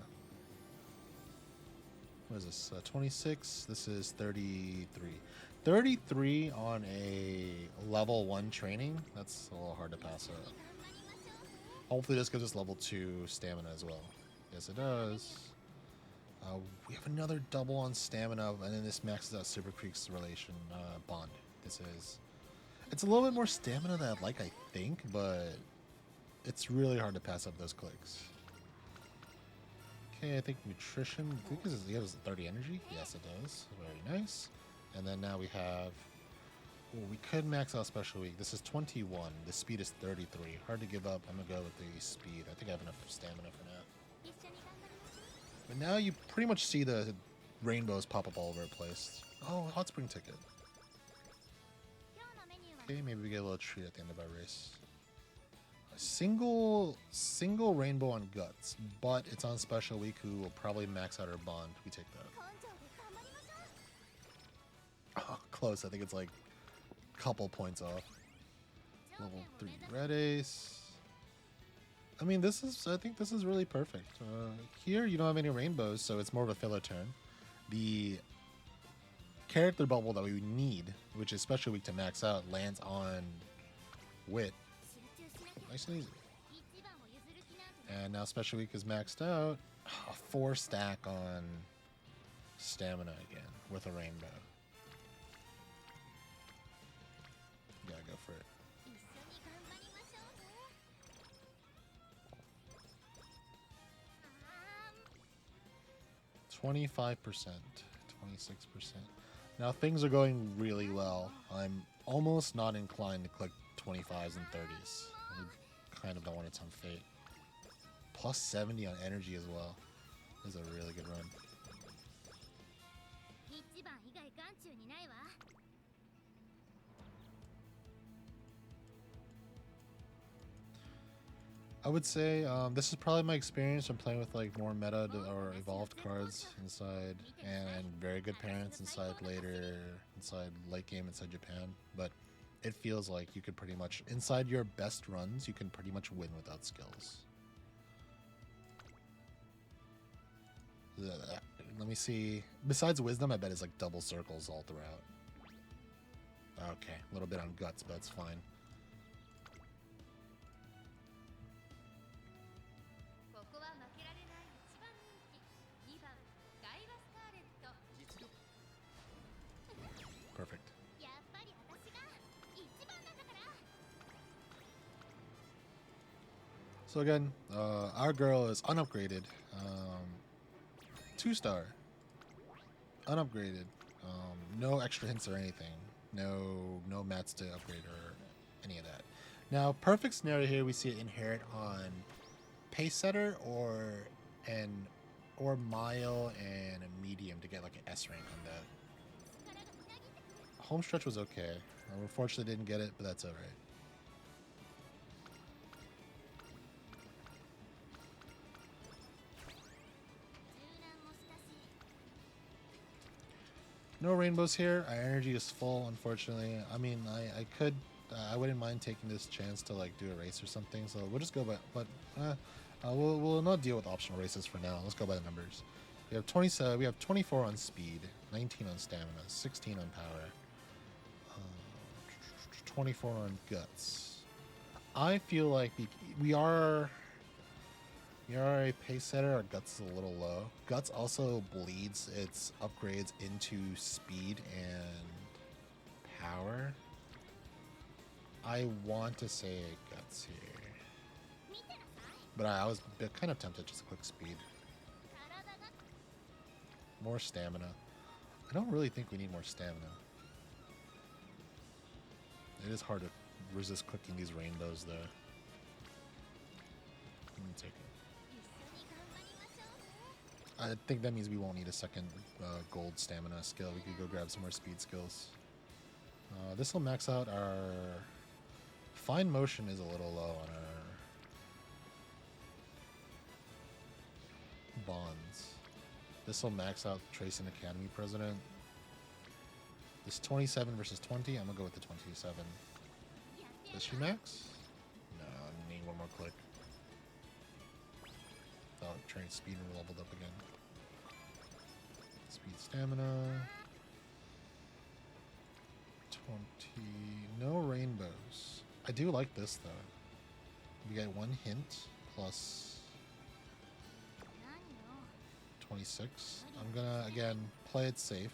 What is this? 26. This is 33. 33 on a level 1 training. That's a little hard to pass up. Hopefully this gives us level 2 stamina as well. Yes, it does. We have another double on stamina, and then this maxes out Super Creek's relation bond. It's a little bit more stamina than I'd like, I think, but it's really hard to pass up those clicks. Okay, I think nutrition. I think it has 30 energy. Yes, it does. Very nice. And then now we have... oh, we could max out special week. This is 21. The speed is 33. Hard to give up. I'm going to go with the speed. I think I have enough stamina for now. But now you pretty much see the rainbows pop up all over the place. Oh, hot spring ticket. Okay, maybe we get a little treat at the end of our race. A single rainbow on guts, but it's on special week who will probably max out our bond. We take that. Oh, close. I think it's like a couple points off. Level 3 red ace. I mean, I think this is really perfect. Here, you don't have any rainbows, so it's more of a filler turn. The character bubble that we need, which is special week to max out, lands on wit. Nice and easy. And now special week is maxed out. A 4 stack on stamina again with a rainbow. Gotta go for it. 25%, 26%. Now things are going really well. I'm almost not inclined to click 25s and 30s. I kind of don't want to tempt fate. Plus 70 on energy as well. This is a really good run. I would say this is probably my experience from playing with like more meta or evolved cards inside, and very good parents inside late game inside Japan. But it feels like you could pretty much, inside your best runs, you can pretty much win without skills. Let me see. Besides wisdom, I bet it's like double circles all throughout. Okay, a little bit on guts, but it's fine. Perfect. So again, our girl is unupgraded. 2-star. Unupgraded. No extra hints or anything. No mats to upgrade or any of that. Now, perfect scenario here, we see it inherit on pace setter or and or mile and a medium to get like an S rank on that. Home stretch was okay. I unfortunately didn't get it, but that's alright. No rainbows here. Our energy is full, unfortunately. I mean, I wouldn't mind taking this chance to like do a race or something. So we'll just go by, but we'll not deal with optional races for now. Let's go by the numbers. We have 27. We have 24 on speed, 19 on stamina, 16 on power, 24 on guts. I feel like we are a pace setter. Our guts is a little low. Guts also bleeds its upgrades into speed and power. I want to say guts here, but I was kind of tempted just to click speed. More stamina. I don't really think we need more stamina. It is hard to resist clicking these rainbows though. Let me take it. I think that means we won't need a second gold stamina skill. We could go grab some more speed skills. This will max out our... Fine motion is a little low on our bonds. This will max out Tracing Academy President. This 27 versus 20, I'm gonna go with the 27. Does she max? No, I need one more click. Oh, train speed leveled up again. Speed stamina. 20. No rainbows. I do like this though. We get one hint plus 26. I'm gonna again play it safe.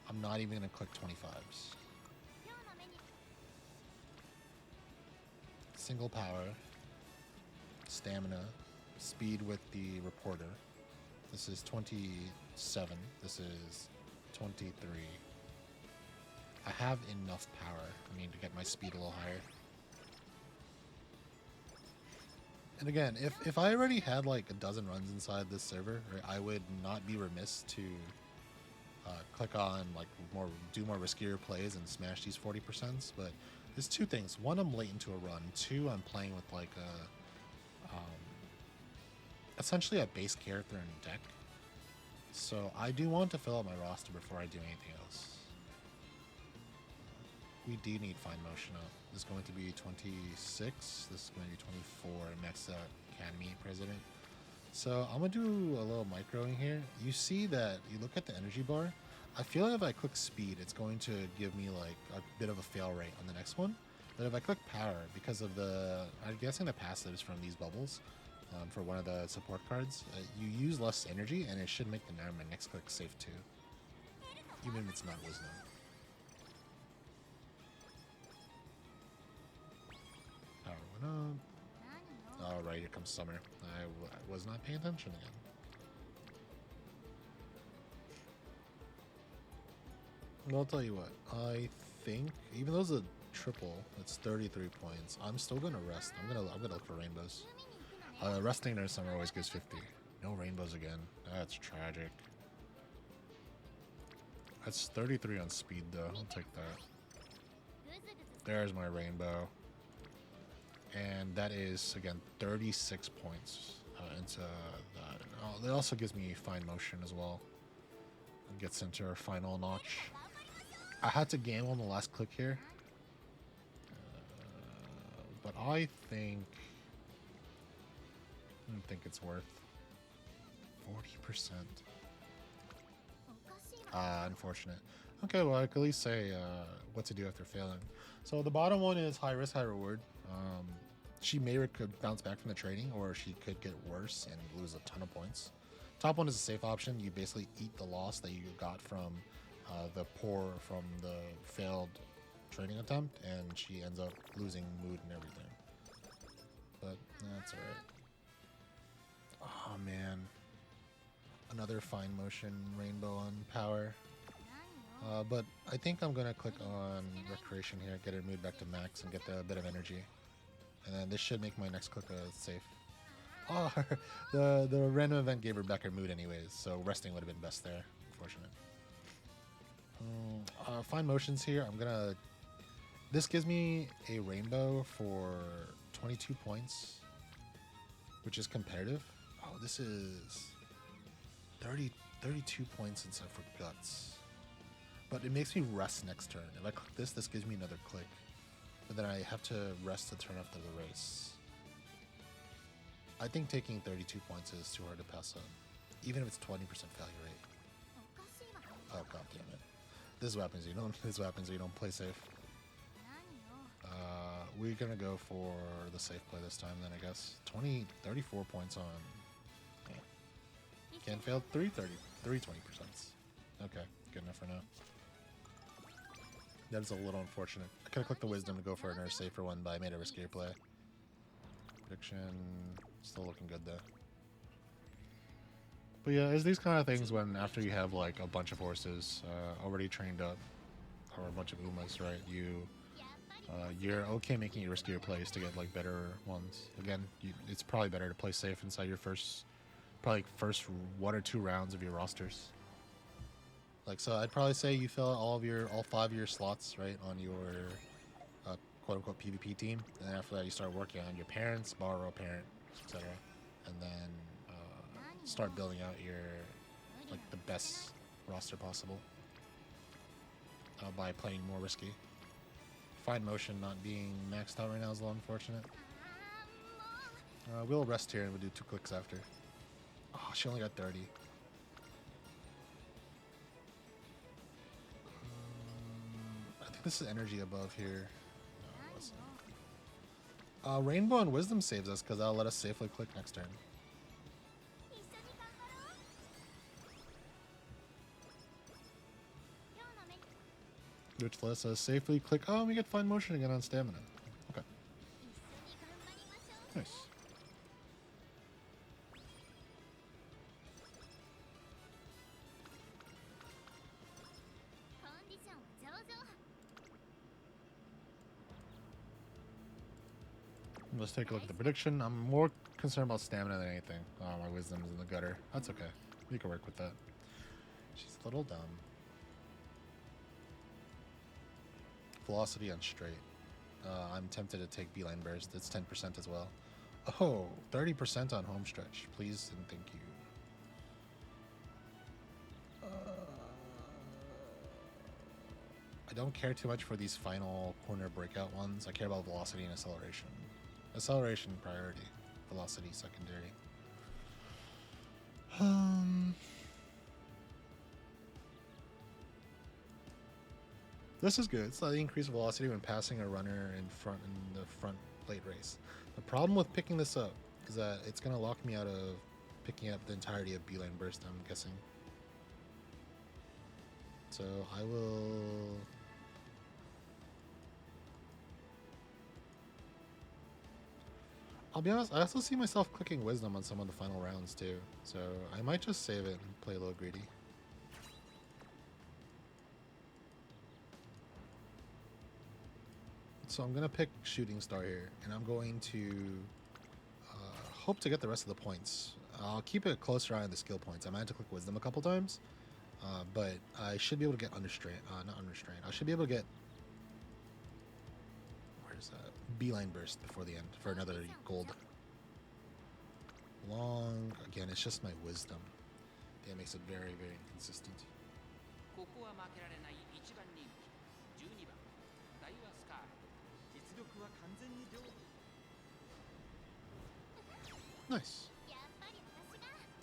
I'm not even gonna click 25s. Single power. Stamina. Speed with the reporter. This is 27. This is 23. I have enough power. I mean, to get my speed a little higher. And again, if I already had like a dozen runs inside this server, right, I would not be remiss to click on like do more riskier plays and smash these 40%. But there's two things. One, I'm late into a run. Two, I'm playing with like essentially a base character in deck. So I do want to fill out my roster before I do anything else. We do need fine motion up. This is going to be 26. This is going to be 24. Max out Academy President. So I'm going to do a little microing here. You see that, you look at the energy bar. I feel like if I click speed, it's going to give me like a bit of a fail rate on the next one. But if I click power, because of I'm guessing the passives from these bubbles, for one of the support cards, you use less energy and it should make my next click safe too. Even if it's not wisdom. Power went up. Alright, here comes summer. I was not paying attention again. Well, I'll tell you what, I think, even though it's a triple, it's 33 points, I'm still gonna rest. I'm gonna look for rainbows. Resting during summer always gives 50. No rainbows again. That's tragic. That's 33 on speed though. I'll take that. There's my rainbow. And that is, again, 36 points into that. It also gives me fine motion as well. It gets into our final notch. I had to gamble on the last click here. But I don't think it's worth 40%. Unfortunate. Okay, well, I can at least say what to do after failing. So the bottom one is high risk, high reward. She could bounce back from the trading, or she could get worse and lose a ton of points. Top one is a safe option. You basically eat the loss that you got from the failed trading attempt, and she ends up losing mood and everything. But that's alright. Oh man. Another fine motion rainbow on power. But I think I'm gonna click on recreation here, get her mood back to max and get a bit of energy. And then this should make my next click safe. Oh, the random event gave her back her mood anyways, so resting would have been best there. Unfortunate. Fine motions here. I'm gonna. This gives me a rainbow for 22 points, which is competitive. Oh, this is 32 points instead for guts. But it makes me rest next turn. If I click this, this gives me another click. But then I have to rest the turn after the race. I think taking 32 points is too hard to pass up, even if it's 20% failure rate. Oh god damn it! This is what happens. This is what happens when you don't play safe. We're gonna go for the safe play this time. Then I guess 34 points on. Yeah. Can't fail 20%. Okay, good enough for now. That is a little unfortunate. I could have clicked the wisdom to go for another safer one, but I made a riskier play. Prediction still looking good though. But yeah, it's these kind of things when after you have like a bunch of horses already trained up, or a bunch of Umas, right? You're okay making your riskier plays to get like better ones. Again, it's probably better to play safe inside your first 1 or 2 rounds of your rosters. Like, so I'd probably say you fill all 5 of your slots, right, on your quote-unquote PvP team, and then after that you start working on your parents, borrow a parent, etc., and then start building out your like the best roster possible by playing more risky. Fine motion not being maxed out right now is a little unfortunate. We'll rest here and we'll do 2 clicks after. Oh, she only got 30. I think this is energy above here. No, it wasn't. Rainbow and Wisdom saves us because that'll let us safely click next turn. Which lets us safely click. Oh, we get fine motion again on stamina. Okay. Nice. Let's take a look at the prediction. I'm more concerned about stamina than anything. Oh, my wisdom's in the gutter. That's okay. We can work with that. She's a little dumb. Velocity on straight. I'm tempted to take Beeline Burst. It's 10% as well. Oh, 30% on home stretch. Please and thank you. I don't care too much for these final corner breakout ones. I care about velocity and acceleration. Acceleration priority. Velocity secondary. This is good. Slightly increased velocity when passing a runner in the front late race. The problem with picking this up is that it's going to lock me out of picking up the entirety of Beeline Burst, I'm guessing. So I will... I'll be honest, I also see myself clicking Wisdom on some of the final rounds too. So I might just save it and play a little greedy. So I'm going to pick Shooting Star here, and I'm going to hope to get the rest of the points. I'll keep a closer eye on the skill points. I might have to click Wisdom a couple times, but I should be able to get Unrestrained. Not Unrestrained. I should be able to get... Where's that? Beeline Burst before the end for another gold. Long... Again, it's just my Wisdom. That makes it very, very inconsistent. Nice.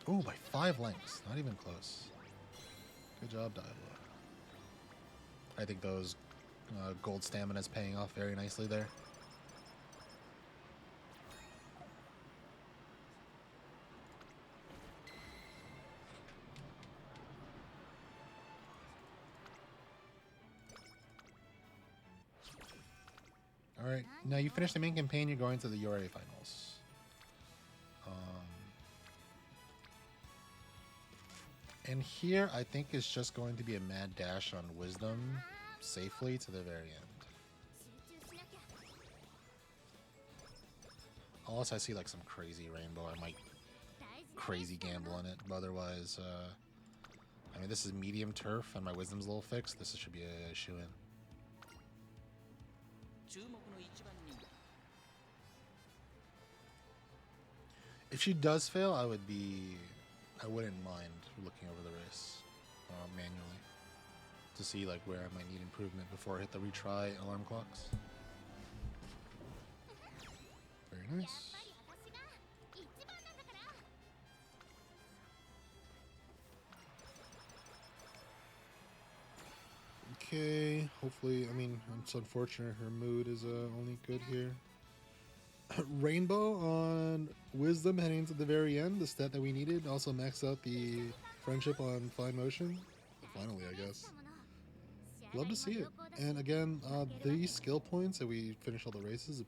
Oh, by 5 lengths. Not even close. Good job, Daiwa. I think those gold stamina is paying off very nicely there. Alright, now you finish the main campaign, you're going to the URA finals. And here, I think it's just going to be a mad dash on Wisdom safely to the very end. Unless I see like some crazy rainbow, I might crazy gamble on it. But otherwise, I mean, this is medium turf and my wisdom's a little fixed. This should be a shoe-in. If she does fail, I wouldn't mind looking over the race manually to see like where I might need improvement before I hit the retry alarm clocks. Very nice. Okay, hopefully, I mean, it's unfortunate her mood is only good here. Rainbow on Wisdom heading into the very end, the stat that we needed. Also maxed out the friendship on Fine Motion. Finally, I guess. Love to see it. And again, these skill points that we finish all the races is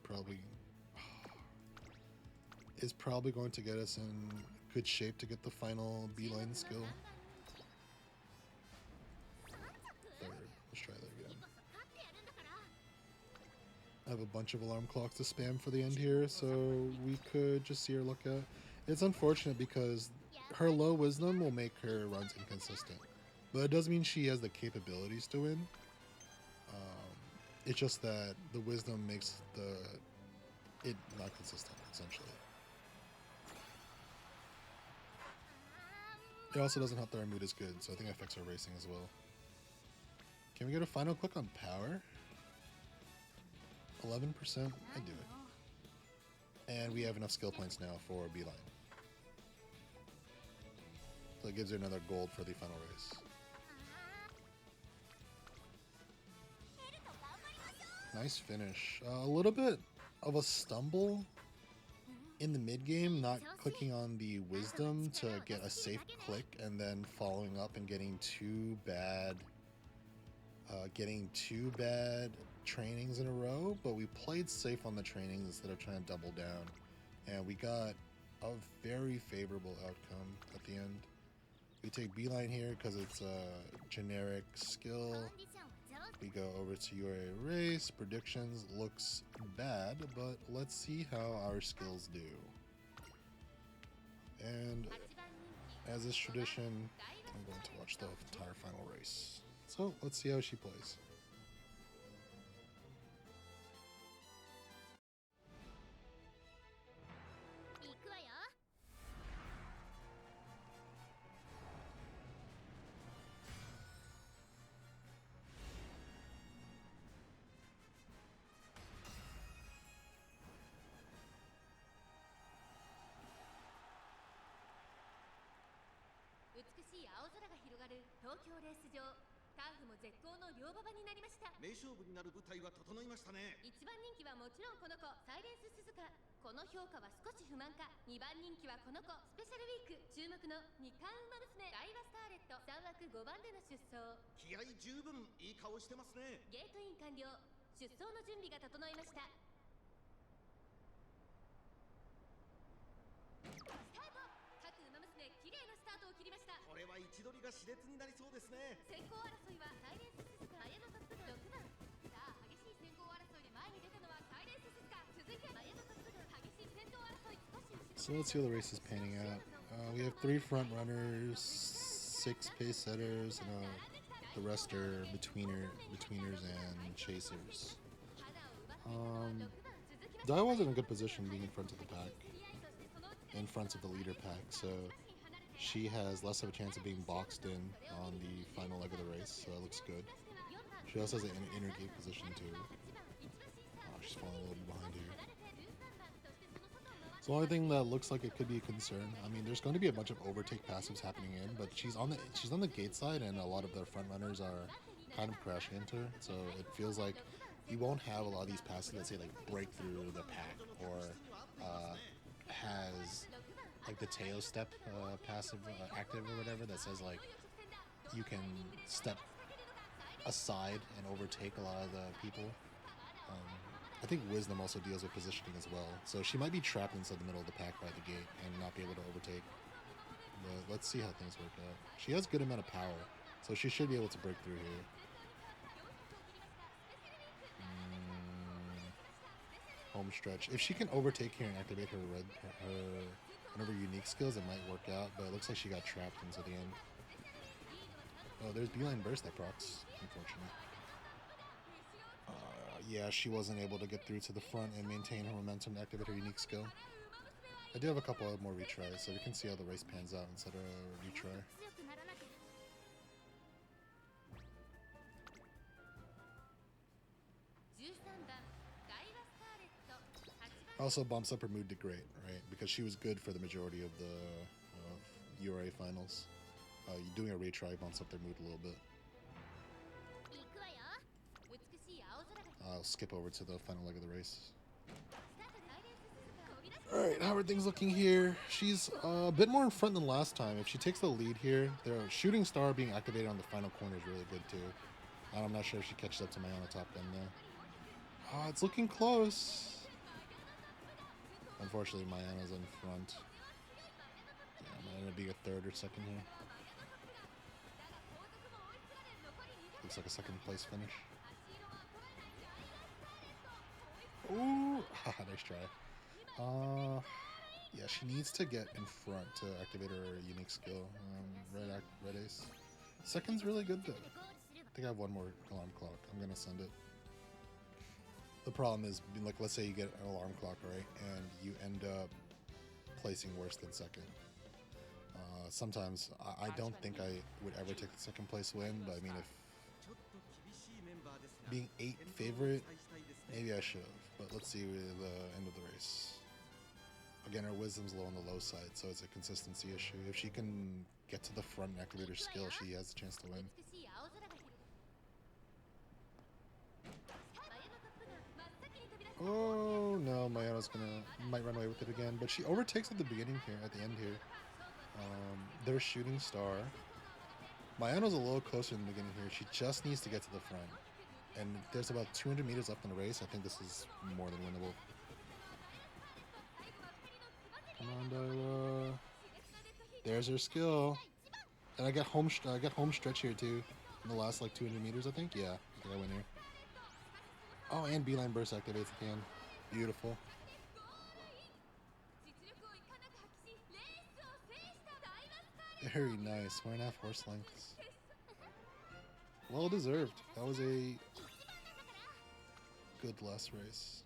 probably going to get us in good shape to get the final beeline skill. Third. Let's try that again. I have a bunch of alarm clocks to spam for the end here, so we could just see her look at. It's unfortunate because her low wisdom will make her runs inconsistent, but it does mean she has the capabilities to win. It's just that the wisdom makes it not consistent, essentially. It also doesn't help that her mood is good, so I think it affects her racing as well. Can we get a final click on power? 11%? I'd do it. And we have enough skill points now for Beeline. So it gives her another gold for the final race. Nice finish. A little bit of a stumble in the mid game, not clicking on the wisdom to get a safe click and then following up and getting two bad trainings in a row, but we played safe on the trainings instead of trying to double down, and we got a very favorable outcome at the end. We take Beeline here because it's a generic skill. We go over to URA race. Predictions looks bad, but let's see how our skills do. And as is tradition, I'm going to watch the entire final race. So let's see how she plays. So let's see how the race is panning out. We have 3 front runners, 6 pace setters, and the rest are betweeners and chasers. Daiwa's in a good position being in front of the pack, in front of the leader pack, so she has less of a chance of being boxed in on the final leg of the race, so that looks good. She also has an inner gate position too. Oh, she's falling a little bit behind here. So the only thing that looks like it could be a concern, I mean, there's going to be a bunch of overtake passives happening in, but she's on the gate side, and a lot of the front runners are kind of crashing into her. So it feels like you won't have a lot of these passives that say like break through the pack or has like the Teo step passive active or whatever that says like you can step aside and overtake a lot of the people. I think Wisdom also deals with positioning as well, so she might be trapped inside the middle of the pack by the gate and not be able to overtake. But let's see how things work out. She has a good amount of power, so she should be able to break through here. home stretch. If she can overtake here and activate one of her unique skills, it might work out. But it looks like she got trapped until the end. Oh, there's beeline burst that procs. Unfortunate. Yeah, she wasn't able to get through to the front and maintain her momentum to activate her unique skill. I do have a couple of more retries, so we can see how the race pans out instead of a retry. Also bumps up her mood to great, right? Because she was good for the majority of the URA finals. Doing a retry bumps up their mood a little bit. I'll skip over to the final leg of the race. Alright, how are things looking here? She's a bit more in front than last time. If she takes the lead here, the shooting star being activated on the final corner is really good too. I'm not sure if she catches up to Mayana top end though. It's looking close. Unfortunately, Mayana's in front. Yeah, Mayana be a third or second here. Looks like a second place finish. Ooh, nice try. Yeah, she needs to get in front to activate her unique skill. Red ace. Second's really good though. I think I have one more alarm clock. I'm gonna send it. The problem is, like, let's say you get an alarm clock, right, and you end up placing worse than second. Sometimes I don't think I would ever take the second place win, but I mean, if being 8th favorite, maybe I should have. But let's see with the end of the race. Again, her wisdom's low on the low side, so it's a consistency issue. If she can get to the front and activate her skill, she has a chance to win. Oh no, Mayana's might run away with it again, but she overtakes at the beginning here, at the end here. Their shooting star. Mayana's a little closer in the beginning here. She just needs to get to the front. And there's about 200 meters left in the race. I think this is more than winnable. Come on, Daiwa. There's her skill. And I got home stretch here too. In the last like 200 meters, I think. Yeah, I think I win here. Oh, and beeline burst activates again. Beautiful. Very nice. 1.5 horse lengths. Well deserved. That was a good last race.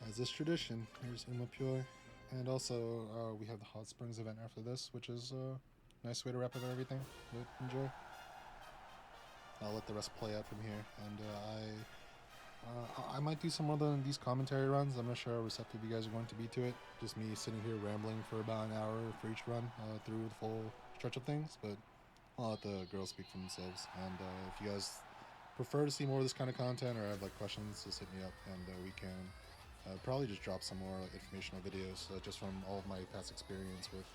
As is tradition, here's Umamusume. And also, we have the Hot Springs event after this, which is a nice way to wrap up everything. But enjoy. I'll let the rest play out from here. And I might do some more than these commentary runs. I'm not sure how receptive you guys are going to be to it. Just me sitting here rambling for about an hour for each run through the full stretch of things. But I'll let the girls speak for themselves. And if you guys prefer to see more of this kind of content or have like questions, just hit me up and we can probably just drop some more like, informational videos just from all of my past experience with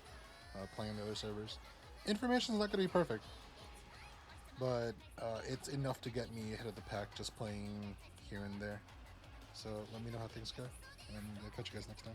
playing the other servers. Information is not going to be perfect, but it's enough to get me ahead of the pack just playing here and there. So let me know how things go, and I'll catch you guys next time.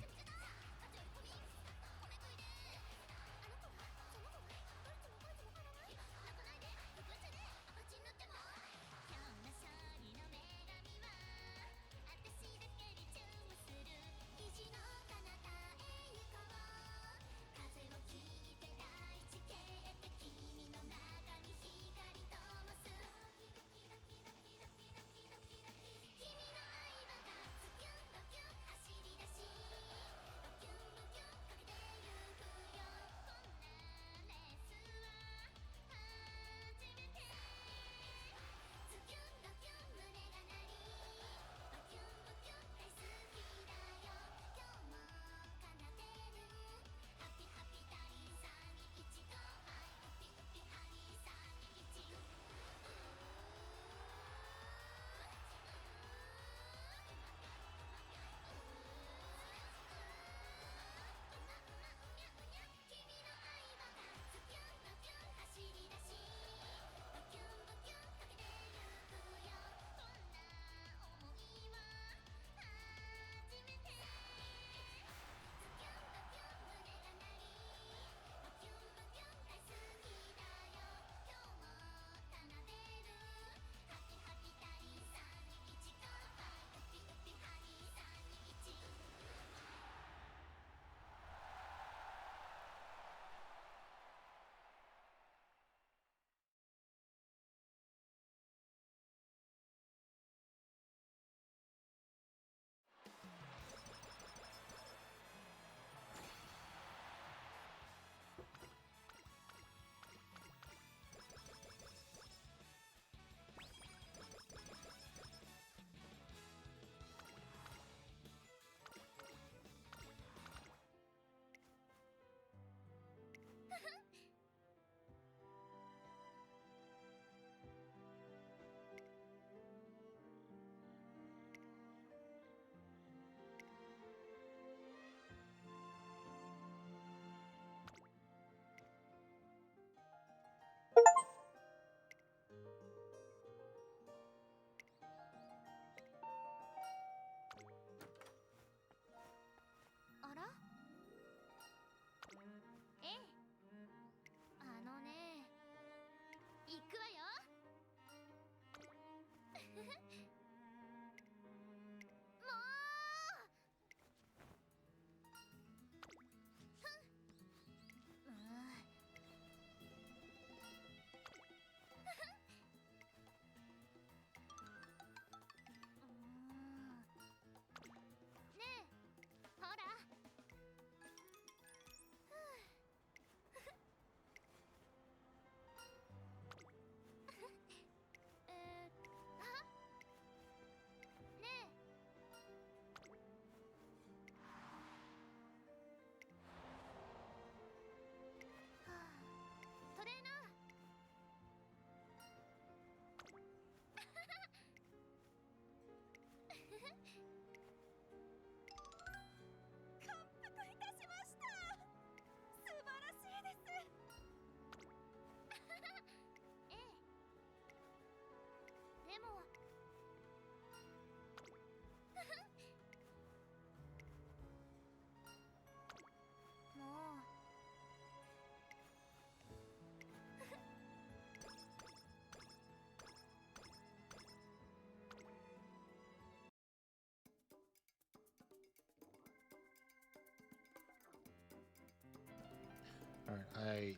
Alright, I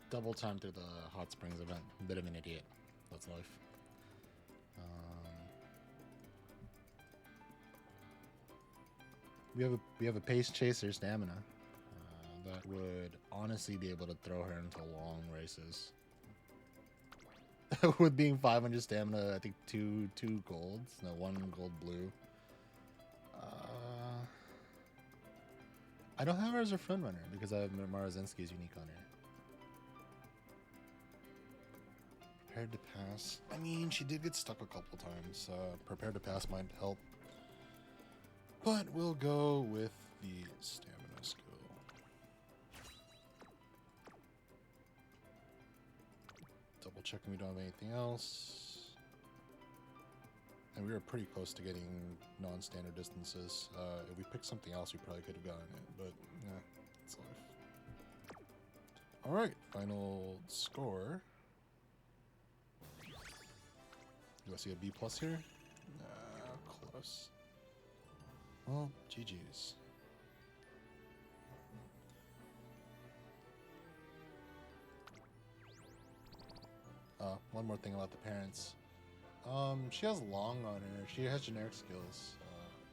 double timed through the hot springs event. Bit of an idiot. That's life. We have a pace chaser stamina that would honestly be able to throw her into long races. With being 500 stamina, I think two golds, no, one gold blue. I don't have her as a front runner because I have Marazensky's unique on her. Prepared to pass. I mean, she did get stuck a couple times. Prepared to pass might help. But we'll go with the stamina skill. Double checking we don't have anything else. And we were pretty close to getting non-standard distances. If we picked something else, we probably could have gotten it. But, yeah, it's life. Alright, final score. Do I see a B plus here? Nah, close. Well, GG's. One more thing about the parents. She has long on her. She has generic skills.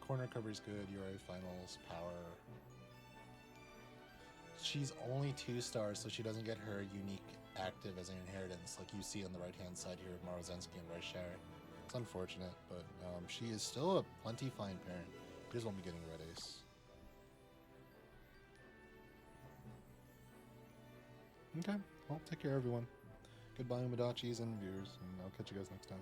Corner cover's good, URA finals, power. She's only 2 stars, so she doesn't get her unique active as an inheritance like you see on the right-hand side here of Marozensky and Reichshire. It's unfortunate, but she is still a plenty fine parent. She just won't be getting Red Ace. Okay, well, take care everyone. Goodbye Umadacchis and viewers, and I'll catch you guys next time.